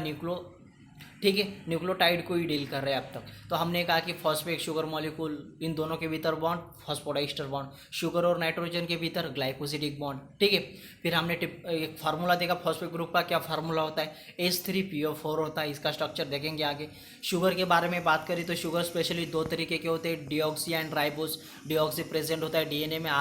ठीक है, न्यूक्लियोटाइड को ही डील कर रहे हैं अब तक। तो हमने कहा कि फॉस्फेट शुगर मॉलिक्यूल, इन दोनों के भीतर बॉन्ड फॉस्फोडाइस्टर बॉन्ड, शुगर और नाइट्रोजन के भीतर ग्लाइकोसिडिक बॉन्ड, ठीक है। फिर हमने एक फार्मूला देखा फॉस्फेट ग्रुप का, क्या फार्मूला होता है, H3PO4 होता है, इसका स्ट्रक्चर देखेंगे आगे। शुगर के बारे में बात करें तो शुगर स्पेशली दो तरीके के होते हैं, deoxy and ribose. Deoxy present होता है डीएनए में,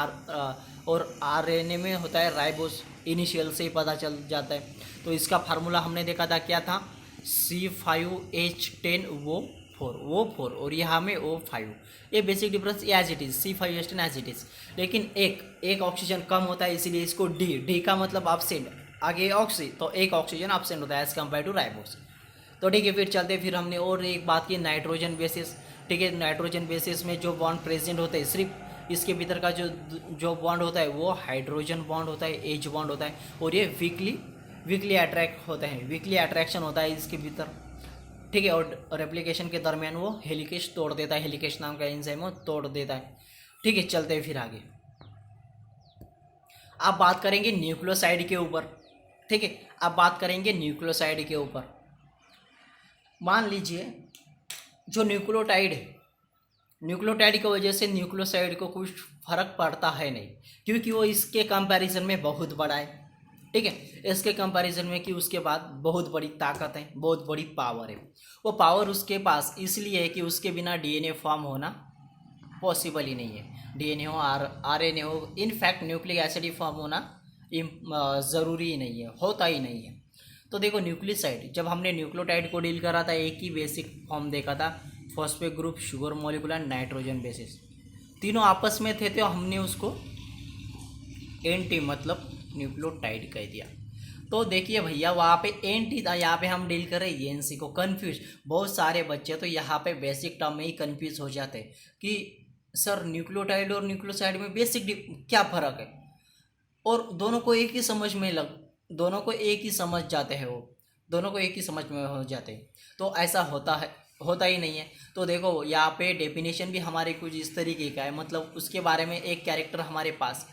और आरएनए में होता है राइबोस, इनिशियल से ही पता चल जाता है। तो इसका फार्मूला हमने देखा था, क्या था, C5H10O4 और यहाँ में O5। ये basic difference as it is, C5H10 as it is, लेकिन एक ऑक्सीजन कम होता है इसीलिए इसको डी का मतलब एब्सेंट, आगे ऑक्सी, तो एक ऑक्सीजन एब्सेंट होता है एज कम्पेयर टू राइबोस। तो ठीक है, फिर चलते फिर हमने और एक बात की नाइट्रोजन बेसिस, ठीक है। नाइट्रोजन बेसिस में जो बॉन्ड प्रेजेंट होते हैं, सिर्फ इसके भीतर का जो बॉन्ड होता है वो हाइड्रोजन बॉन्ड होता है, H बॉन्ड होता है, और ये वीकली अट्रैक्ट होते हैं, वीकली अट्रैक्शन होता है इसके भीतर, ठीक है। और रेप्लिकेशन के दरमियान वो हेलिकेज तोड़ देता है, हेलिकेज नाम का एंजाइम वो तोड़ देता है, ठीक है। चलते हैं फिर आगे, आप बात करेंगे न्यूक्लियोसाइड के ऊपर, ठीक है, आप बात करेंगे न्यूक्लियोसाइड के ऊपर। मान लीजिए जो न्यूक्लियोटाइड है, न्यूक्लियोटाइड की वजह से न्यूक्लियोसाइड को कुछ फर्क पड़ता है नहीं, क्योंकि वो इसके कंपैरिजन में बहुत बड़ा है, ठीक है, इसके कंपैरिजन में कि उसके बाद बहुत बड़ी ताकत है, बहुत बड़ी पावर है। वो पावर उसके पास इसलिए है कि उसके बिना डीएनए फॉर्म होना पॉसिबल ही नहीं है, डीएनए हो आरएनए हो, इनफैक्ट न्यूक्लिक एसिड ही फॉर्म होना ज़रूरी ही नहीं है, होता ही नहीं है। तो देखो न्यूक्लियोसाइड, जब हमने न्यूक्लियोटाइड को डील करा था एक ही बेसिक फॉर्म देखा था, phosphate group, sugar molecule and nitrogen basis, तीनों आपस में थे, तो हमने उसको एंटी मतलब न्यूक्लियोटाइड कह दिया। तो देखिए भैया वहाँ पे एंटी था, यहाँ पे हम डील कर रहे हैं एनसी को। कन्फ्यूज बहुत सारे बच्चे तो यहाँ पे बेसिक टर्म में ही कन्फ्यूज हो जाते हैं कि सर न्यूक्लियोटाइड और न्यूक्लियोसाइड में बेसिक क्या फ़र्क है, और दोनों को एक ही समझ में दोनों को एक ही समझ जाते हैं, वो दोनों को एक ही समझ में हो जाते हैं। तो ऐसा होता ही नहीं है। तो देखो यहाँ पे डेफिनेशन भी हमारे कुछ इस तरीके का है, मतलब उसके बारे में एक कैरेक्टर हमारे पास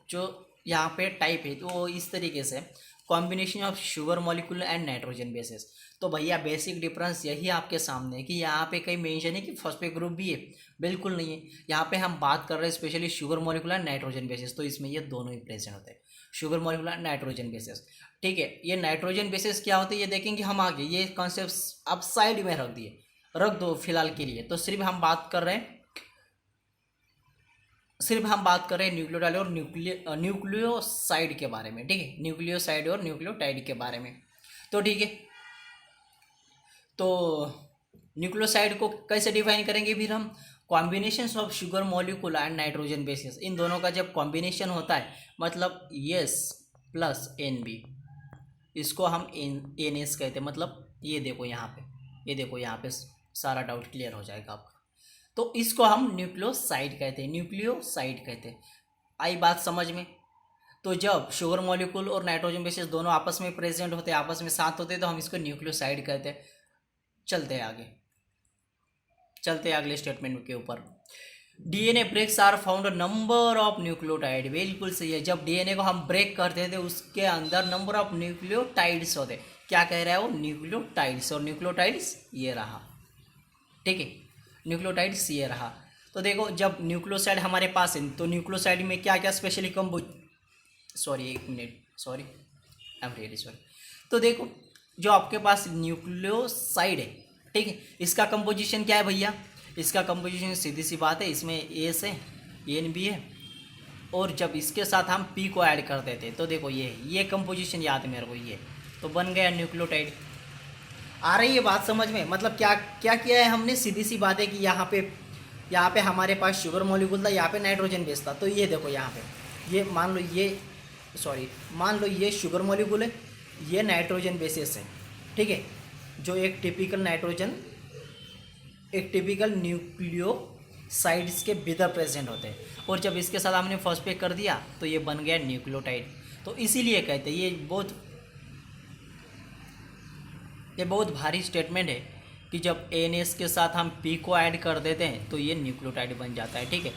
जो यहाँ पे टाइप है तो वो इस तरीके से, combination of sugar molecule and nitrogen bases. तो भैया बेसिक डिफरेंस यही आपके सामने है कि यहाँ पे कहीं मेंशन है कि फॉस्फेट ग्रुप भी है, बिल्कुल नहीं है। यहाँ पे हम बात कर रहे हैं specially sugar molecule and nitrogen bases, तो इसमें ये दोनों ही प्रेजेंट होते हैं, sugar molecule and nitrogen basis, ठीक है। ये नाइट्रोजन बेसिस क्या होते हैं ये देखेंगे हम आगे, ये कॉन्सेप्ट आप साइड में रख दो फिलहाल के लिए। तो सिर्फ हम बात कर रहे हैं न्यूक्लियोटाइड और न्यूक्लियोसाइड के बारे में, ठीक है, न्यूक्लियोसाइड और न्यूक्लियोटाइड के बारे में। तो ठीक है, तो न्यूक्लियोसाइड को कैसे डिफाइन करेंगे फिर हम, combination of sugar molecule and nitrogen basis, इन दोनों का जब कॉम्बिनेशन होता है मतलब S प्लस NB, इसको हम NS कहते हैं। मतलब ये देखो यहाँ पे सारा डाउट क्लियर हो जाएगा आपका। तो इसको हम न्यूक्लियोसाइड कहते हैं। आई बात समझ में। तो जब शुगर मॉलिक्यूल और नाइट्रोजन बेसिस दोनों आपस में प्रेजेंट होते हैं, आपस में साथ होते हैं, तो हम इसको न्यूक्लियोसाइड कहते हैं। चलते हैं अगले स्टेटमेंट के ऊपर। DNA breaks are found number of nucleotide, बिल्कुल सही है। जब डीएनए को हम ब्रेक करते थे उसके अंदर नंबर ऑफ न्यूक्लियोटाइड्स होते, क्या कह रहा है वो, न्यूक्लियोटाइड्स, और न्यूक्लियोटाइड्स ये रहा, ठीक है, न्यूक्लियोटाइड्स ये रहा। तो देखो जब न्यूक्लियोसाइड हमारे पास है तो न्यूक्लियोसाइड में क्या क्या स्पेशली सॉरी, एक minute, sorry, I am really sorry. तो देखो, जो आपके पास न्यूक्लियोसाइड है, ठीक है, इसका कंपोजिशन क्या है भैया? इसका कंपोजिशन सीधी सी बात है, इसमें एस है, एन बी है, और जब इसके साथ हम पी को ऐड कर देते हैं तो देखो ये कंपोजिशन याद है मेरे को, ये तो बन गया न्यूक्लियोटाइड। आ रही है बात समझ में? मतलब क्या क्या किया है हमने? सीधी सी बात है कि यहाँ पे हमारे पास शुगर मॉलिक्यूल था, यहाँ पे नाइट्रोजन बेस था। तो ये देखो यहाँ पे ये मान लो ये शुगर मॉलिक्यूल है, ये नाइट्रोजन बेसिस है, ठीक है, जो एक टिपिकल न्यूक्लियोसाइड्स के भीतर प्रेजेंट होते हैं, और जब इसके साथ हमने फॉस्फेट कर दिया तो ये बन गया न्यूक्लियोटाइड। तो इसीलिए कहते हैं ये बहुत भारी स्टेटमेंट है कि जब NS के साथ हम P को ऐड कर देते हैं तो ये न्यूक्लियोटाइड बन जाता है, ठीक है।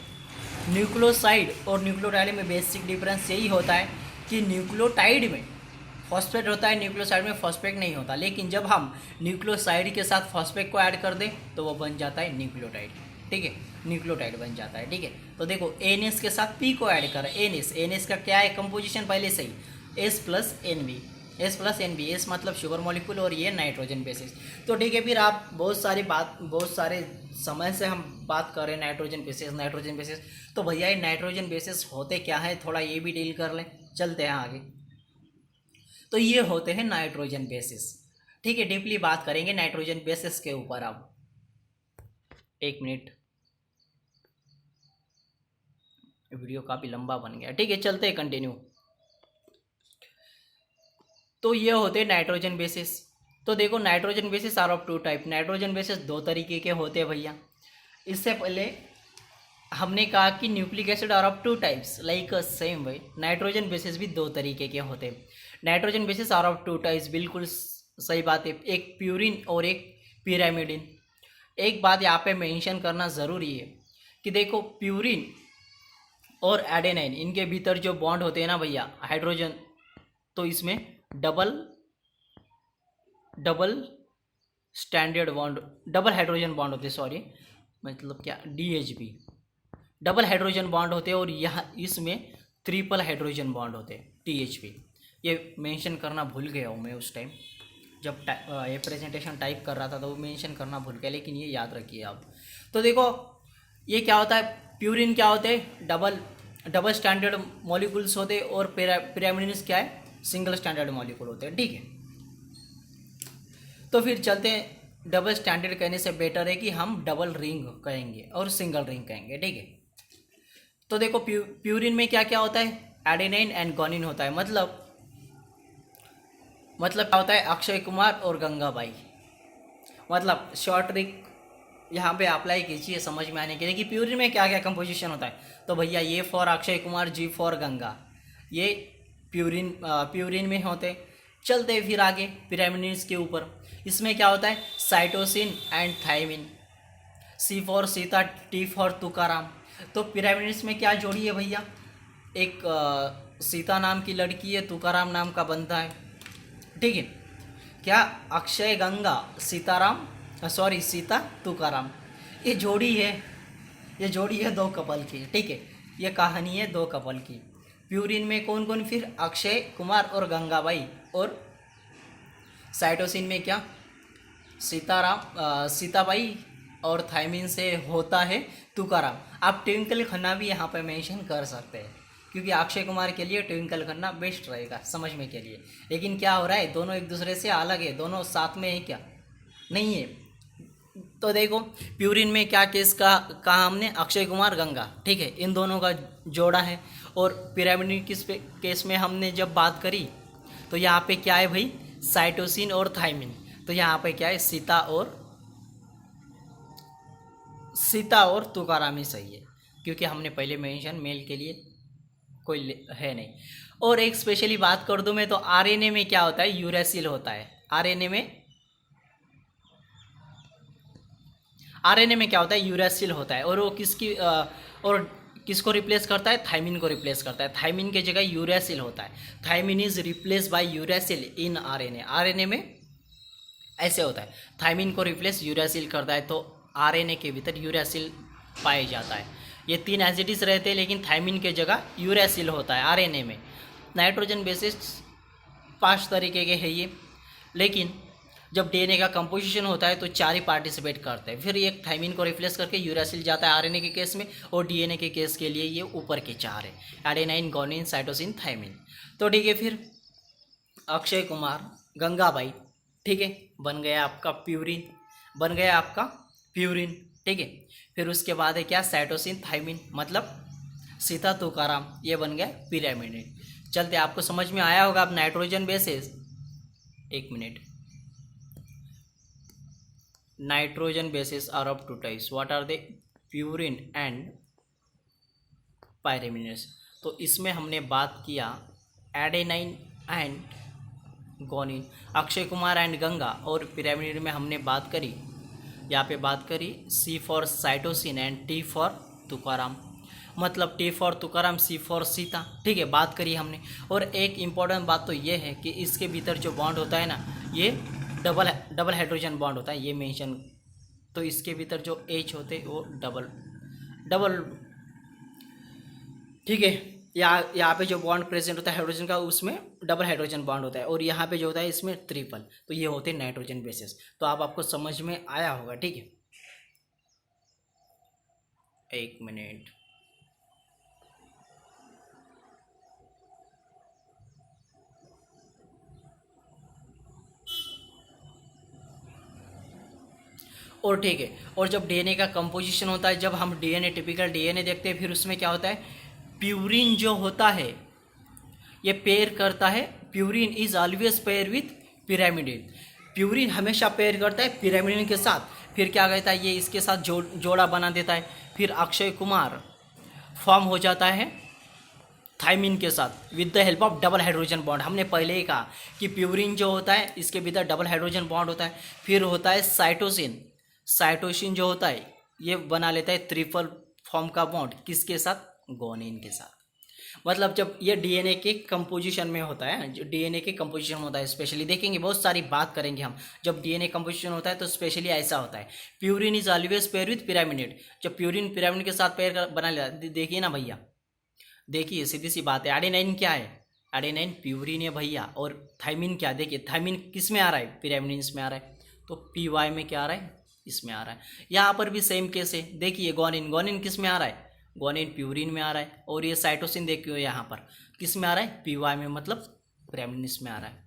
न्यूक्लियोसाइड और न्यूक्लियोटाइड में बेसिक डिफरेंस यही होता है कि न्यूक्लियोटाइड में फॉस्फेट होता है, न्यूक्लियोसाइड में फॉस्फेट नहीं होता। लेकिन जब हम न्यूक्लियोसाइड के साथ फॉस्फेट को ऐड कर दें तो वो बन जाता है न्यूक्लियोटाइड, ठीक है, न्यूक्लियोटाइड बन जाता है, ठीक है। तो देखो NS के साथ P को ऐड कर, NS का क्या है कंपोजिशन पहले से ही, S plus N B, S मतलब शुगर मॉलिक्यूल और ये नाइट्रोजन बेसिस। तो ठीक है, फिर आप बहुत सारे समय से हम बात कर रहे हैं नाइट्रोजन बेसिस। तो भैया ये नाइट्रोजन बेसिस होते क्या है, थोड़ा ये भी डील कर लें, चलते हैं आगे। तो ये होते हैं नाइट्रोजन बेसिस, ठीक है। डीपली बात करेंगे नाइट्रोजन बेसिस के ऊपर। अब एक मिनट, वीडियो काफ़ी लंबा बन गया, ठीक है, चलते हैं कंटिन्यू। तो ये होते हैं नाइट्रोजन बेसिस। तो देखो, nitrogen basis are of two type. Nitrogen bases दो तरीके के होते हैं भैया। इससे पहले हमने कहा कि nucleic acid are of two types, like same way nitrogen bases भी दो तरीके के होते हैं। Nitrogen basis are of two types, बिल्कुल सही बात है, एक प्यूरिन और एक पिरामिडिन। एक बात यहाँ पे मेंशन करना ज़रूरी है कि देखो, प्यूरिन और एडेनाइन, इनके भीतर जो बॉन्ड होते हैं ना भैया, हाइड्रोजन, तो इसमें डबल हाइड्रोजन बॉन्ड होते हैं, सॉरी मतलब क्या, DHB, डबल हाइड्रोजन बॉन्ड होते हैं, और यहाँ इसमें ट्रिपल हाइड्रोजन बॉन्ड होते हैं, THB। ये मेंशन करना भूल गया हूँ मैं उस टाइम जब ये प्रेजेंटेशन टाइप कर रहा था, तो वो मेंशन करना भूल गया, लेकिन ये याद रखिए आप। तो देखो, ये क्या होता है, प्यूरिन क्या होते हैं, डबल स्टैंडर्ड मॉलिक्यूल्स होते हैं, और पिरामिडिन्स क्या है, सिंगल स्टैंडर्ड मॉलिक्यूल होते हैं, ठीक है। तो फिर चलते हैं, डबल स्टैंडर्ड कहने से बेटर है कि हम डबल रिंग कहेंगे और सिंगल रिंग कहेंगे, ठीक है। तो देखो, प्यूरिन में क्या क्या होता है, एडेनाइन एंड गुआनिन होता है। मतलब क्या होता है, अक्षय कुमार और गंगाबाई। मतलब शॉर्ट ट्रिक यहाँ पे अप्लाई कीजिए समझ में आने के लिए कि प्यूरिन में क्या क्या कंपोजिशन होता है। तो भैया ये for Akshay Kumar, G for Ganga, ये प्यूरिन में होते। चलते फिर आगे पिरामिडिन्स के ऊपर। इसमें क्या होता है, cytosine and thymine, C for Sita, T for Tukaram. तो पिरामिडिन्स में क्या जोड़ी है भैया, एक सीता नाम की लड़की है, तुकाराम नाम का बंदा है, ठीक है। क्या अक्षय गंगा सीता तुकाराम, ये जोड़ी है दो कपल की, ठीक है। ये कहानी है दो कपल की। प्यूरिन में कौन कौन, फिर अक्षय कुमार और गंगाबाई, और साइटोसिन में क्या, सीताबाई, और थायमिन से होता है तुकाराम। आप ट्विंकल खन्ना भी यहाँ पर मेंशन कर सकते हैं, क्योंकि अक्षय कुमार के लिए ट्विंकल खन्ना बेस्ट रहेगा समझने के लिए। लेकिन क्या हो रहा है, दोनों एक दूसरे से अलग है, दोनों साथ में है क्या, नहीं है। तो देखो, प्यूरिन में क्या केस कहा हमने, अक्षय कुमार गंगा, ठीक है, इन दोनों का जोड़ा है। और पिरामिड केस में हमने जब बात करी तो यहाँ पे क्या है भाई, साइटोसिन और थायमिन। तो यहाँ पे क्या है, सीता और तुकाराम ही सही है, क्योंकि हमने पहले मेंशन मेल के लिए कोई है नहीं। और एक स्पेशली बात कर दूं मैं, तो RNA में क्या होता है, यूरेसिल होता है। RNA में क्या होता है, यूरेसिल होता है। और वो किसको रिप्लेस करता है, थायमिन को रिप्लेस करता है। थायमिन की जगह यूरेसिल होता है। Thymine is replace by uracil in RNA में ऐसे होता है, थायमिन को रिप्लेस यूरेसिल करता है, तो RNA के भीतर यूरेसिल पाया जाता है। ये तीन एसिड्स रहते हैं, लेकिन थायमिन के जगह यूरेसिल होता है RNA में। नाइट्रोजन बेसिस 5 तरीके के हैं ये, लेकिन जब डीएनए का कंपोजिशन होता है तो 4 ही पार्टिसिपेट करते हैं। फिर एक थाइमिन को रिप्लेस करके यूरासिल जाता है आरएनए के केस में, और डीएनए के केस के लिए ये ऊपर के 4 है, एडेनाइन, गुआनिन, साइटोसिन, थाइमिन। तो ठीक है, फिर अक्षय कुमार, गंगाबाई, ठीक है, बन गया आपका प्यूरिन, बन गया आपका प्यूरिन, ठीक है। फिर उसके बाद है क्या, साइटोसिन, थाइमिन, मतलब सीता तुकाराम, ये बन गया पिरामिड। चलते, आपको समझ में आया होगा। अब नाइट्रोजन बेसिस, एक minute, nitrogen basis are of 2 types, what are they, purine and pyrimidines. तो इसमें हमने बात किया adenine and guanine, Akshay Kumar and Ganga, और पिरामिड में हमने बात करी, यहाँ पे बात करी C for cytosine and T for Tukaram, मतलब T for Tukaram, C for Sita, ठीक है, बात करी हमने। और एक इम्पॉर्टेंट बात तो ये है कि इसके भीतर जो बॉन्ड होता है ना, ये डबल हाइड्रोजन बॉन्ड होता है, ये मेंशन। तो इसके भीतर जो एच होते हैं वो डबल, ठीक है। यहाँ पे जो बॉन्ड प्रेजेंट होता है हाइड्रोजन का, उसमें डबल हाइड्रोजन बॉन्ड होता है, और यहाँ पे जो होता है इसमें ट्रिपल। तो ये होते हैं नाइट्रोजन बेसिस। तो आपको समझ में आया होगा, ठीक है। एक मिनट, और ठीक है, और जब डीएनए का कंपोजिशन होता है, जब हम डीएनए, टिपिकल डीएनए देखते हैं, फिर उसमें क्या होता है, प्यूरिन जो होता है ये पेयर करता है, purine is always pair with pyrimidine, purine हमेशा पेयर करता है पिरामिडिन के साथ। फिर क्या कहता है, ये इसके साथ जोड़ा बना देता है। फिर अक्षय कुमार फॉर्म हो जाता है थाइमिन के साथ with the help of double hydrogen bond. हमने पहले ही कहा कि प्यूरिन जो होता है इसके भीतर डबल हाइड्रोजन बॉन्ड होता है। फिर होता है साइटोसिन, साइटोसिन जो होता है ये बना लेता है ट्रिपल फॉर्म का बॉन्ड, किसके साथ, गुआनिन के साथ। मतलब जब ये डीएनए के कंपोजिशन में होता है, जो डीएनए के कंपोजिशन होता है, स्पेशली देखेंगे, बहुत सारी बात करेंगे हम। जब डीएनए कंपोजिशन होता है तो स्पेशली ऐसा होता है, purine is always pair with pyramid. जब प्यूरिन पिरामिड के साथ पेयर बना लेता है, देखिए ना भैया, देखिए सीधी सी बात है, एडेनाइन क्या है, एडेनाइन प्यूरिन है भैया, और थाइमिन क्या, देखिए थाइमिन किस में आ रहा है, पिरामिडिन में आ रहा है, तो पी वाई में क्या आ रहा है, इसमें आ रहा है। यहाँ पर भी सेम केस है, देखिए गुआनिन, गुआनिन किस में आ रहा है, गुआनिन प्यूरिन में आ रहा है, और ये साइटोसिन देखिए यहाँ पर किस में आ रहा है, पी वाई में, मतलब पिरामिडिन में आ रहा है,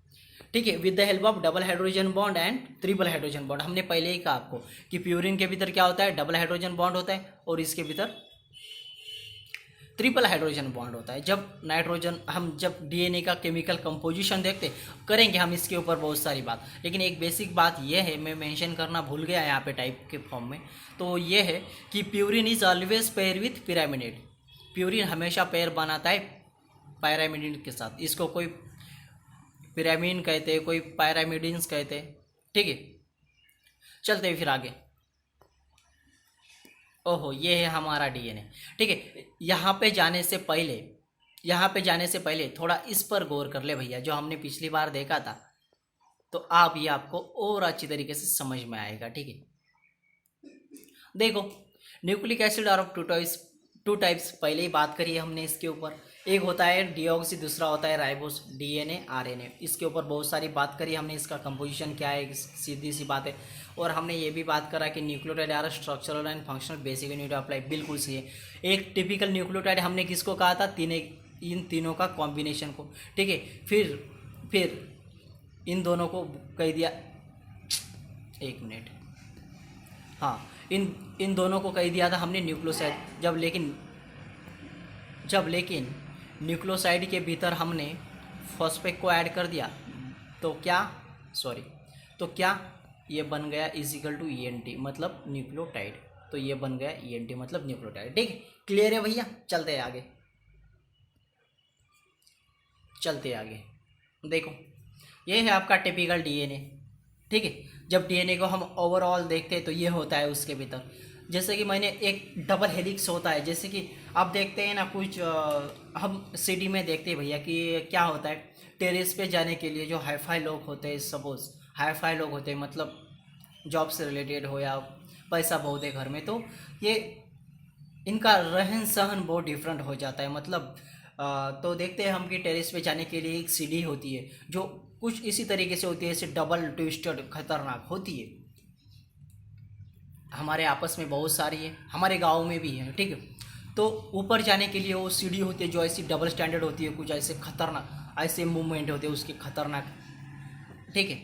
ठीक है, with the help of double hydrogen bond and triple hydrogen bond. हमने पहले ही कहा आपको कि प्यूरिन के भीतर क्या होता है, डबल हाइड्रोजन बॉन्ड होता है, और इसके भीतर ट्रिपल हाइड्रोजन बॉन्ड होता है। जब नाइट्रोजन, हम जब डीएनए का केमिकल कंपोजिशन देखते करेंगे हम इसके ऊपर बहुत सारी बात, लेकिन एक बेसिक बात यह है, मैं मेंशन करना भूल गया यहाँ पे टाइप के फॉर्म में, तो ये है कि purine is always pair with pyramid, purine हमेशा पेयर बनाता है पायरामिडिन के साथ। इसको कोई पिरामिन कहते हैं, कोई पायरामिडिन्स कहते हैं, ठीक है। चलते हैं फिर आगे। ओहो, ये है हमारा डीएनए, ठीक है। यहाँ पे जाने से पहले थोड़ा इस पर गौर कर ले भैया, जो हमने पिछली बार देखा था, तो आप ये आपको और अच्छी तरीके से समझ में आएगा, ठीक है। देखो, nucleic acid are of two types, पहले ही बात करी है हमने इसके ऊपर। एक होता है डीऑक्सी, दूसरा होता है राइबोस, डीएनए, आरएनए। इसके ऊपर बहुत सारी बात करी हमने, इसका कंपोजिशन क्या है, सीधी सी बात है। और हमने ये भी बात करा कि nucleotide are structural and functional basic unit of life, बिल्कुल सही है। एक टिपिकल न्यूक्लियोटाइड हमने किसको कहा था, इन तीनों का कॉम्बिनेशन को, ठीक है। फिर इन दोनों को कह दिया, एक मिनट, हाँ, इन दोनों को कह दिया था हमने न्यूक्लियोसाइड। जब लेकिन न्यूक्लियोसाइड के भीतर हमने फॉस्फेट को ऐड कर दिया, तो क्या ये बन गया इजिकल टू ईएनटी, मतलब न्यूक्लियोटाइड। तो ये बन गया ईएनटी मतलब न्यूक्लियोटाइड, ठीक है। क्लियर है भैया, चलते आगे। देखो, ये है आपका टिपिकल डीएनए, ठीक है। जब डीएनए को हम ओवरऑल देखते हैं तो ये होता है उसके भीतर, जैसे कि मैंने एक डबल हेलिक्स होता है, जैसे कि आप देखते हैं ना, कुछ हम सिटी में देखते हैं भैया कि क्या होता है, टेरेस पे जाने के लिए जो हाईफाई लोग होते हैं, सपोज हाईफाई लोग होते हैं, मतलब जॉब से रिलेटेड हो या पैसा बहुत है घर में, तो ये इनका रहन सहन बहुत डिफरेंट हो जाता है। मतलब तो देखते हैं हम कि टेरेस पे जाने के लिए एक सीढ़ी होती है जो कुछ इसी तरीके से होती है, ऐसे डबल ट्विस्टेड खतरनाक होती है। हमारे आपस में बहुत सारी है, हमारे गाँव में भी है, ठीक है। तो ऊपर जाने के लिए वो सीढ़ी होती है जो ऐसी डबल स्टैंडर्ड होती है, कुछ ऐसे खतरनाक ऐसे मूवमेंट होते हैं उसके खतरनाक, ठीक है।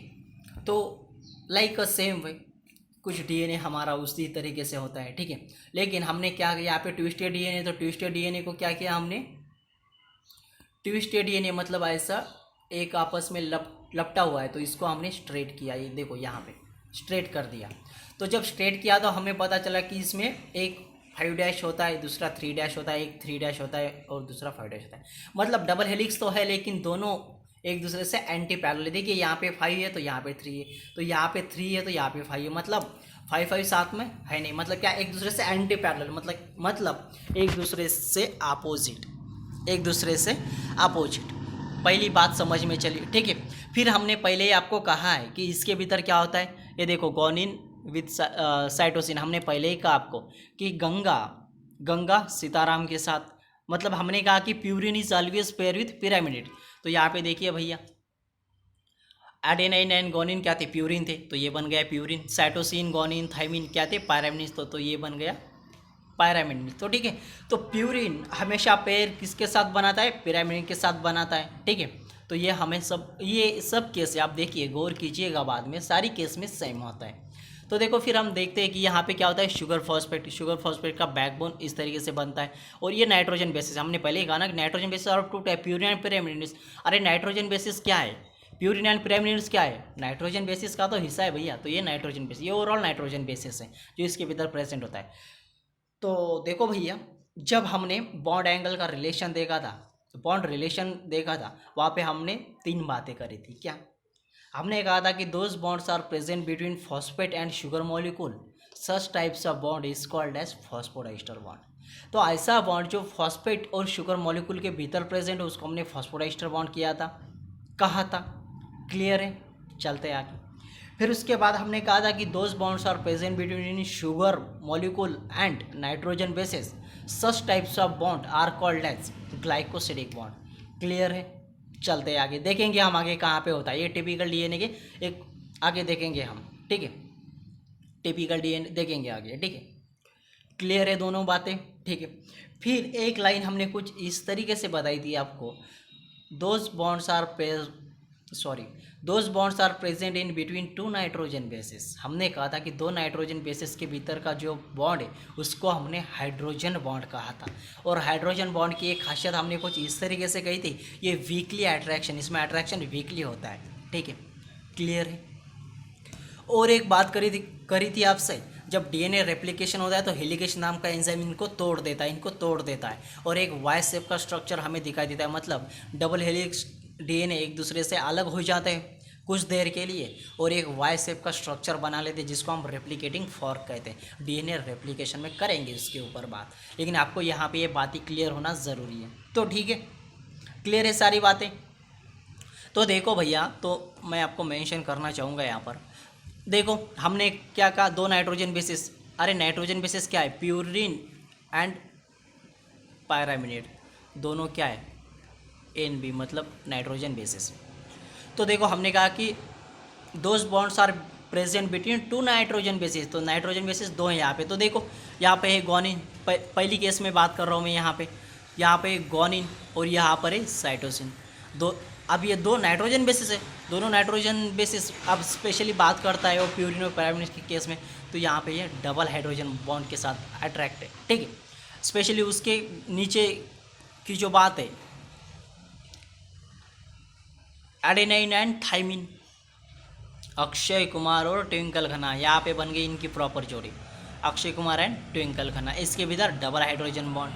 तो लाइक अ सेम वे कुछ डीएनए हमारा उसी तरीके से होता है, ठीक है। लेकिन हमने क्या किया यहाँ पे ट्विस्टेड डीएनए, तो ट्विस्टेड डीएनए को क्या किया हमने, ट्विस्टेड डीएनए मतलब ऐसा एक आपस में लपटा हुआ है, तो इसको हमने स्ट्रेट किया। ये देखो यहाँ पे स्ट्रेट कर दिया। तो जब स्ट्रेट किया तो हमें पता चला कि इसमें एक 5 डैश होता है, दूसरा 3 डैश होता है, एक 3 डैश होता है और दूसरा 5 डैश होता है। मतलब डबल हेलिक्स तो है लेकिन दोनों एक दूसरे से एंटी पैरेलल। देखिए यहाँ पे 5 है तो यहाँ पे 3 है, तो यहाँ पे 3 है तो यहाँ पे 5 है, मतलब 5 साथ में है नहीं, मतलब क्या एक दूसरे से एंटी पैरेलल, मतलब एक दूसरे से अपोजिट, एक दूसरे से अपोजिट। पहली बात समझ में चली, ठीक है। फिर हमने पहले ही आपको कहा है कि इसके भीतर क्या होता है, ये देखो गोनिन विद साइटोसिन। हमने पहले ही कहा आपको कि गंगा सीताराम के साथ, मतलब हमने कहा कि purine is always pair with pyramid. तो यहाँ पे देखिए भैया एडेनाइन एंड गोनिन क्या थे, प्यूरिन थे, तो ये बन गया प्यूरिन। साइटोसिन गोनिन थाइमिन क्या थे, पायरामिड, तो ये बन गया पायरामिड, तो ठीक है। तो प्यूरिन हमेशा पेयर किसके साथ बनाता है, पिरामिड के साथ बनाता है, ठीक है। तो ये हमें ये सब केस आप देखिए गौर कीजिएगा, बाद में सारी केस में सेम होता है। तो देखो फिर हम देखते हैं कि यहाँ पे क्या होता है, शुगर फॉस्फेट का बैकबोन इस तरीके से बनता है। और ये नाइट्रोजन बेसिस, हमने पहले ही कहा ना कि nitrogen bases are two type, purine and pyramid. अरे नाइट्रोजन बेसिस क्या है, प्यूरिन एंड पिरामिड क्या है, नाइट्रोजन बेसिस का तो हिस्सा है भैया। तो ये नाइट्रोजन बेसिस, ये ओवरऑल नाइट्रोजन बेसिस है जो इसके भीतर प्रेजेंट होता है। तो देखो भैया जब हमने बॉन्ड एंगल का रिलेशन देखा था, बॉन्ड रिलेशन देखा था, वहाँ पे हमने 3 बातें करी थी। क्या हमने कहा था कि those bonds are present between phosphate and sugar molecule, such types of bond is called as phosphodiester bond. तो ऐसा बॉन्ड जो फॉस्फेट और शुगर मॉलिक्यूल के भीतर प्रेजेंट है उसको हमने फॉस्फोडाइस्टर बॉन्ड किया था, कहा था। क्लियर है, चलते आगे। फिर उसके बाद हमने कहा था कि those bonds are present between sugar molecule and nitrogen bases, such types of bond are called as glycosidic bond. Clear है, चलते आगे देखेंगे हम आगे कहाँ पे होता है ये टिपिकल डीएनए के, एक आगे देखेंगे हम, ठीक है। टिपिकल डीएनए देखेंगे आगे, ठीक है। क्लियर है दोनों बातें, ठीक है। फिर एक लाइन हमने कुछ इस तरीके से बताई थी आपको, those bonds are present in between 2 nitrogen bases. हमने कहा था कि 2 नाइट्रोजन बेसिस के भीतर का जो बॉन्ड है उसको हमने हाइड्रोजन बॉन्ड कहा था। और हाइड्रोजन बॉन्ड की एक खासियत हमने कुछ इस तरीके से कही थी, ये वीकली अट्रैक्शन, इसमें अट्रैक्शन वीकली होता है, ठीक है। क्लियर है। और एक बात करी थी आपसे, जब डीएनए रेप्लिकेशन होता है तो हेलिकेशन नाम का एंजाइम इनको तोड़ देता है और एक वाई शेप का स्ट्रक्चर हमें दिखाई देता है। मतलब डबल हेलिक्स डीएनए एक दूसरे से अलग हो जाते हैं कुछ देर के लिए और एक वाई शेप का स्ट्रक्चर बना लेते हैं जिसको हम रेप्लिकेटिंग फॉर्क कहते हैं। डीएनए रेप्लिकेशन में करेंगे इसके ऊपर बात, लेकिन आपको यहाँ पे ये बातें क्लियर होना ज़रूरी है। तो ठीक है, क्लियर है सारी बातें। तो देखो भैया, तो मैं आपको मेंशन करना चाहूँगा यहाँ पर, देखो हमने क्या कहा, 2 नाइट्रोजन बेसिस। अरे नाइट्रोजन बेसिस क्या है, प्यूरिन एंड पायरामिड, दोनों क्या है NB, मतलब नाइट्रोजन बेसिस। तो देखो हमने कहा कि those bonds are present between 2 nitrogen bases, तो नाइट्रोजन बेसिस 2 हैं यहाँ पे। तो देखो यहाँ पे है गोनिन, पहली केस में बात कर रहा हूँ मैं, यहाँ पे है गोनिन और यहाँ पर है साइटोसिन। अब ये 2 नाइट्रोजन बेसिस है, दोनों नाइट्रोजन बेसिस। अब स्पेशली बात करता है वो प्यूरिन और पिरामिड के केस में, तो यहाँ पे ये डबल हाइड्रोजन बॉन्ड के साथ अट्रैक्ट है, ठीक है। स्पेशली उसके नीचे की जो बात है adenine and thymine, Akshay Kumar और ट्विंकल खन्ना, यहाँ पे बन गई इनकी प्रॉपर जोड़ी, अक्षय कुमार एंड ट्विंकल खन्ना। इसके भीतर डबल हाइड्रोजन बॉन्ड,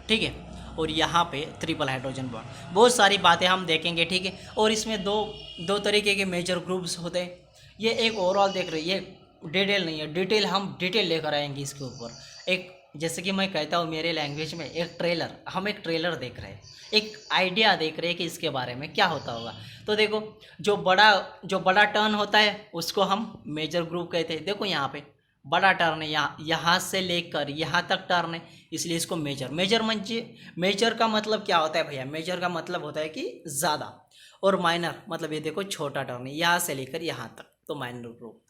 ठीक है, और यहाँ पे ट्रिपल हाइड्रोजन बॉन्ड। बहुत सारी बातें हम देखेंगे, ठीक है। और इसमें दो तरीके के मेजर ग्रुप्स होते हैं। ये एक ओवरऑल देख रही है, डिटेल नहीं है, डिटेल हम डिटेल लेकर आएंगे इसके ऊपर। एक जैसे कि मैं कहता हूँ मेरे लैंग्वेज में, एक ट्रेलर, हम एक ट्रेलर देख रहे हैं, एक आइडिया देख रहे हैं कि इसके बारे में क्या होता होगा। तो देखो जो बड़ा टर्न होता है उसको हम मेजर ग्रुप कहते हैं। देखो यहाँ पे बड़ा टर्न है, यहाँ से लेकर यहाँ तक टर्न है, इसलिए इसको मेजर। मेजर का मतलब क्या होता है भैया? मेजर का मतलब होता है कि ज़्यादा, और माइनर मतलब ये देखो छोटा टर्न है, यहाँ से लेकर यहाँ तक, तो माइनर ग्रुप।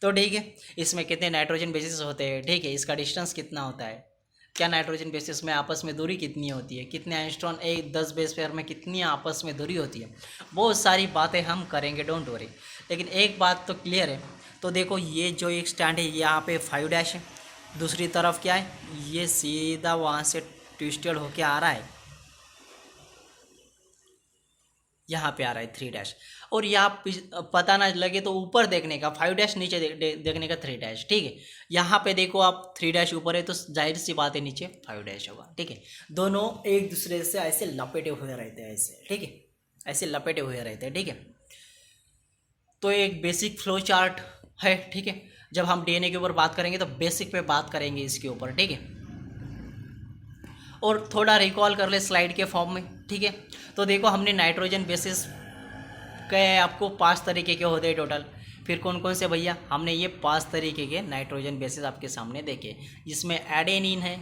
तो ठीक है, इसमें कितने नाइट्रोजन बेसिस होते हैं, ठीक है, इसका डिस्टेंस कितना होता है, क्या नाइट्रोजन बेसिस में आपस में दूरी कितनी होती है, कितने एंगस्ट्रॉन एक 10 बेस पेयर में कितनी आपस में दूरी होती है, बहुत सारी बातें हम करेंगे, डोंट वरी। लेकिन एक बात तो क्लियर है, तो देखो ये जो एक स्टैंड है यहाँ पे 5 डैश है, दूसरी तरफ क्या है, ये सीधा वहाँ से ट्विस्टेड होके आ रहा है, यहाँ पे आ रहा है 3 डैश, और यहाँ पता ना लगे तो ऊपर देखने का 5 डैश, नीचे देखने का 3 डैश, ठीक है। यहाँ पे देखो आप 3 डैश ऊपर है तो जाहिर सी बात है नीचे 5 डैश होगा, ठीक है। दोनों एक दूसरे से ऐसे लपेटे हुए रहते हैं, ऐसे, ठीक है, ऐसे लपेटे हुए रहते हैं, ठीक है। तो एक बेसिक फ्लो चार्ट है, ठीक है। जब हम डीएनए के ऊपर बात करेंगे तो बेसिक पे बात करेंगे इसके ऊपर, ठीक है। और थोड़ा रिकॉल कर ले स्लाइड के फॉर्म में, ठीक है। तो देखो हमने नाइट्रोजन बेसिस कहे आपको 5 तरीके के होते हैं टोटल। फिर कौन कौन से भैया? हमने ये 5 तरीके के नाइट्रोजन बेसिस आपके सामने देखे, जिसमें एडेनिन है,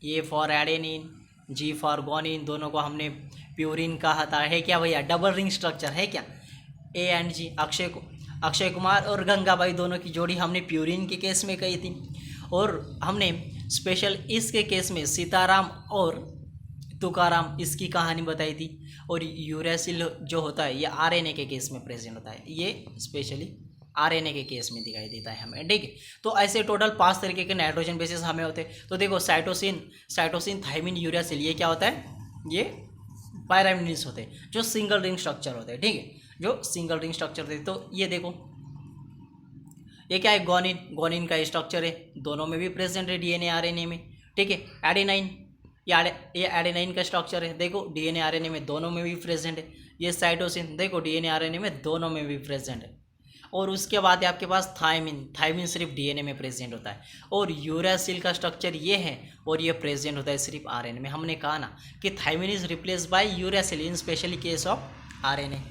A for adenine, G for guanine, दोनों को हमने प्यूरिन कहा था, है क्या भैया? डबल रिंग स्ट्रक्चर है क्या? ए एंड जी, अक्षय कुमार और गंगाबाई दोनों की जोड़ी हमने प्यूरिन के केस में कही थी, और हमने स्पेशल इसके केस में सीताराम और तुकाराम इसकी कहानी बताई थी। और यूरेसिल जो होता है ये आरएनए के केस में प्रेजेंट होता है, ये स्पेशली आरएनए के केस में दिखाई देता है हमें, ठीक है। तो ऐसे टोटल 5 तरीके के नाइट्रोजन बेसिस हमें होते हैं। तो देखो साइटोसिन थाइमिन यूरेसिल, ये क्या होता है? ये पायरामिड्स होते हैं जो सिंगल रिंग स्ट्रक्चर होते हैं, ठीक है, जो सिंगल रिंग स्ट्रक्चर होते हैं। तो ये देखो ये क्या है? गोनिन का स्ट्रक्चर है, दोनों में भी प्रेजेंट है डीएनए आरएनए में, ठीक है। एडेनाइन, ये एडेनाइन का स्ट्रक्चर है, देखो डीएनए आरएनए में दोनों में भी प्रेजेंट है। ये साइटोसिन, देखो डीएनए आरएनए में दोनों में भी प्रेजेंट है। और उसके बाद आपके पास थाइमिन सिर्फ डीएनए में प्रेजेंट होता है। और यूरासिल का स्ट्रक्चर ये है, और ये प्रेजेंट होता है सिर्फ आरएनए में। हमने कहा ना कि thymine is replace by uracil in specially case of RNA.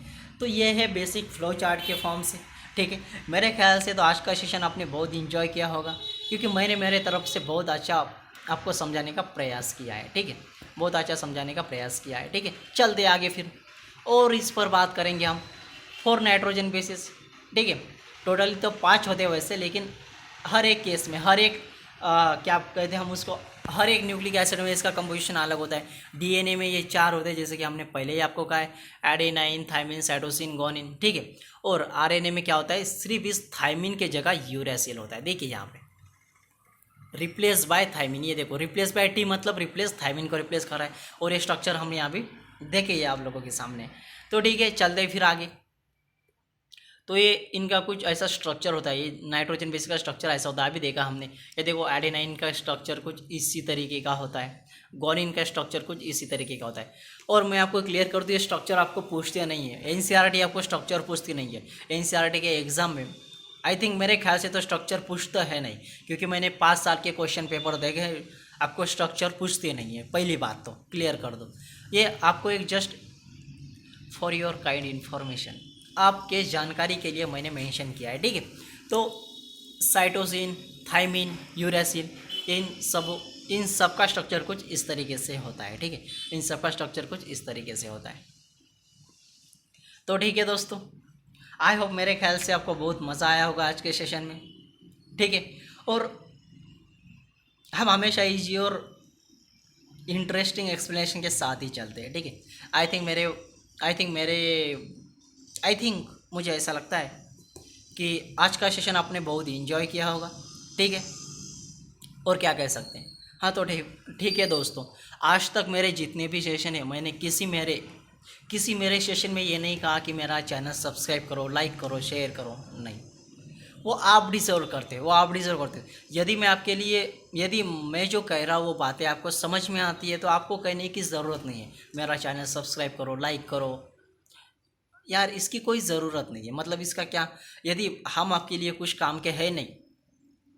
तो ये है बेसिक फ्लो चार्ट के फॉर्म से, ठीक है। मेरे ख्याल से तो आज का सेशन आपने बहुत इंजॉय किया होगा, क्योंकि मैंने मेरे तरफ से बहुत अच्छा आपको समझाने का प्रयास किया है, ठीक है, बहुत अच्छा समझाने का प्रयास किया है, ठीक है। चलते आगे फिर और इस पर बात करेंगे हम 4 नाइट्रोजन बेसिस, ठीक है। टोटली तो 5 होते हैं वैसे, लेकिन हर एक केस में हर एक क्या कहते हैं हम उसको, हर एक न्यूक्लिक एसिड में इसका कंपोजिशन अलग होता है। डीएनए में ये 4 होते हैं, जैसे कि हमने पहले ही आपको कहा है, एडेनाइन, थाइमिन, साइटोसिन, गोनिन, ठीक है। और आरएनए में क्या होता है? सिर्फ इस थाइमिन के जगह यूरेसिल होता है। देखिए यहाँ पे रिप्लेस बाय थाइमिन, ये देखो रिप्लेस बाय टी मतलब रिप्लेस, थाइमिन को रिप्लेस कर रहा है। और ये स्ट्रक्चर हमने यहाँ भी देखे ये आप लोगों के सामने। तो ठीक है, चलते फिर आगे। तो ये इनका कुछ ऐसा स्ट्रक्चर होता है, ये नाइट्रोजन बेस का स्ट्रक्चर ऐसा होता है, अभी देखा हमने। ये देखो एडेनाइन का स्ट्रक्चर कुछ इसी तरीके का होता है, गोनिन का स्ट्रक्चर कुछ इसी तरीके का होता है। और मैं आपको क्लियर कर दूँ, ये स्ट्रक्चर आपको पूछते नहीं है, एनसीईआरटी आपको स्ट्रक्चर पूछती नहीं है। एनसीईआरटी के एग्जाम में आई थिंक मेरे ख्याल से तो स्ट्रक्चर पूछता है नहीं, क्योंकि मैंने 5 साल के क्वेश्चन पेपर देखे, आपको स्ट्रक्चर पूछते नहीं है। पहली बात तो क्लियर कर दो, ये आपको एक just for your kind information, आपके जानकारी के लिए मैंने मेंशन किया है, ठीक है। तो साइटोसिन, थाइमिन, यूरेसिल, इन सब का स्ट्रक्चर कुछ इस तरीके से होता है, ठीक है। इन सब का स्ट्रक्चर कुछ इस तरीके से होता है। तो ठीक है दोस्तों, आई होप मेरे ख्याल से आपको बहुत मज़ा आया होगा आज के सेशन में, ठीक है। और हम हमेशा ईजी और इंटरेस्टिंग एक्सप्लेनेशन के साथ ही चलते हैं, ठीक है। आई थिंक मुझे ऐसा लगता है कि आज का सेशन आपने बहुत इंजॉय किया होगा, ठीक है। और क्या कह सकते हैं, हाँ। तो ठीक है दोस्तों, आज तक मेरे जितने भी सेशन हैं, मैंने किसी मेरे सेशन में ये नहीं कहा कि मेरा चैनल सब्सक्राइब करो, लाइक करो, शेयर करो, नहीं। वो आप डिजर्व करते हो, यदि मैं जो कह रहा हूँ वो बातें आपको समझ में आती है, तो आपको कहने की ज़रूरत नहीं है मेरा चैनल सब्सक्राइब करो, लाइक करो, यार इसकी कोई ज़रूरत नहीं है। मतलब इसका क्या, यदि हम आपके लिए कुछ काम के है नहीं,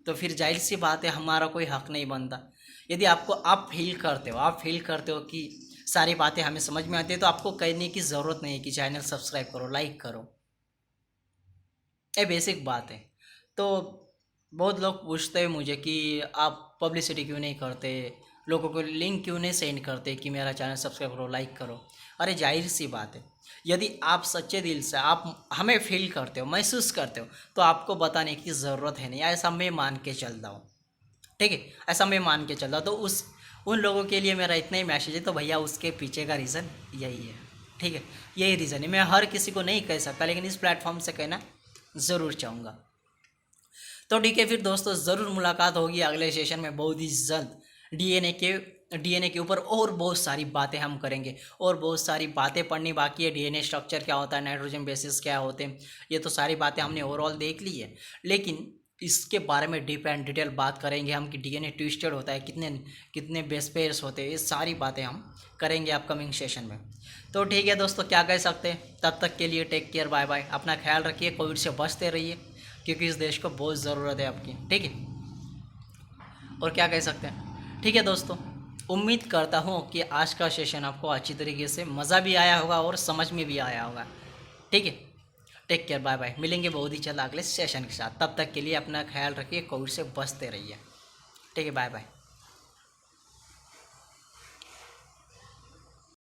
तो फिर जाहिर सी बात है हमारा कोई हक नहीं बनता। यदि आप फील करते हो कि सारी बातें हमें समझ में आती है, तो आपको कहने की ज़रूरत नहीं है कि चैनल सब्सक्राइब करो, लाइक करो, ये बेसिक बात है। तो बहुत लोग पूछते हैं मुझे कि आप पब्लिसिटी क्यों नहीं करते, लोगों को लिंक क्यों नहीं सेंड करते कि मेरा चैनल सब्सक्राइब करो, लाइक करो। अरे जाहिर सी बात है, यदि आप सच्चे दिल से आप हमें फील करते हो, महसूस करते हो, तो आपको बताने की ज़रूरत है नहीं, ऐसा मैं मान के चलता हूँ। ठीक है, ऐसा मैं मान के चलता हूँ। तो उन लोगों के लिए मेरा इतना ही मैसेज है। तो भैया उसके पीछे का रीज़न यही है। ठीक है, यही रीज़न है। मैं हर किसी को नहीं कह सकता, लेकिन इस प्लेटफॉर्म से कहना ज़रूर चाहूँगा। तो ठीक है फिर दोस्तों, ज़रूर मुलाकात होगी अगले सेशन में बहुत ही जल्द। डीएनए के ऊपर और बहुत सारी बातें हम करेंगे, और बहुत सारी बातें पढ़नी बाकी है। डीएनए स्ट्रक्चर क्या होता है, नाइट्रोजन बेसिस क्या होते हैं, ये तो सारी बातें हमने ओवरऑल देख ली है, लेकिन इसके बारे में डीप एंड डिटेल बात करेंगे हम कि डीएनए ट्विस्टेड होता है, कितने कितने बेस पेयर्स होते हैं, ये सारी बातें हम करेंगे अपकमिंग सेशन में। तो ठीक है दोस्तों, क्या कह सकते हैं, तब तक के लिए टेक केयर, बाय बाय, अपना ख्याल रखिए, कोविड से बचते रहिए, क्योंकि इस देश को बहुत ज़रूरत है आपकी। ठीक है, और क्या कह सकते हैं। ठीक है दोस्तों, उम्मीद करता हूँ कि आज का सेशन आपको अच्छी तरीके से मज़ा भी आया होगा और समझ में भी आया होगा। ठीक है, टेक केयर, बाय बाय, मिलेंगे बहुत ही जल्द अगले सेशन के साथ। तब तक के लिए अपना ख्याल रखिए, कोविड से बचते रहिए। ठीक है, बाय बाय।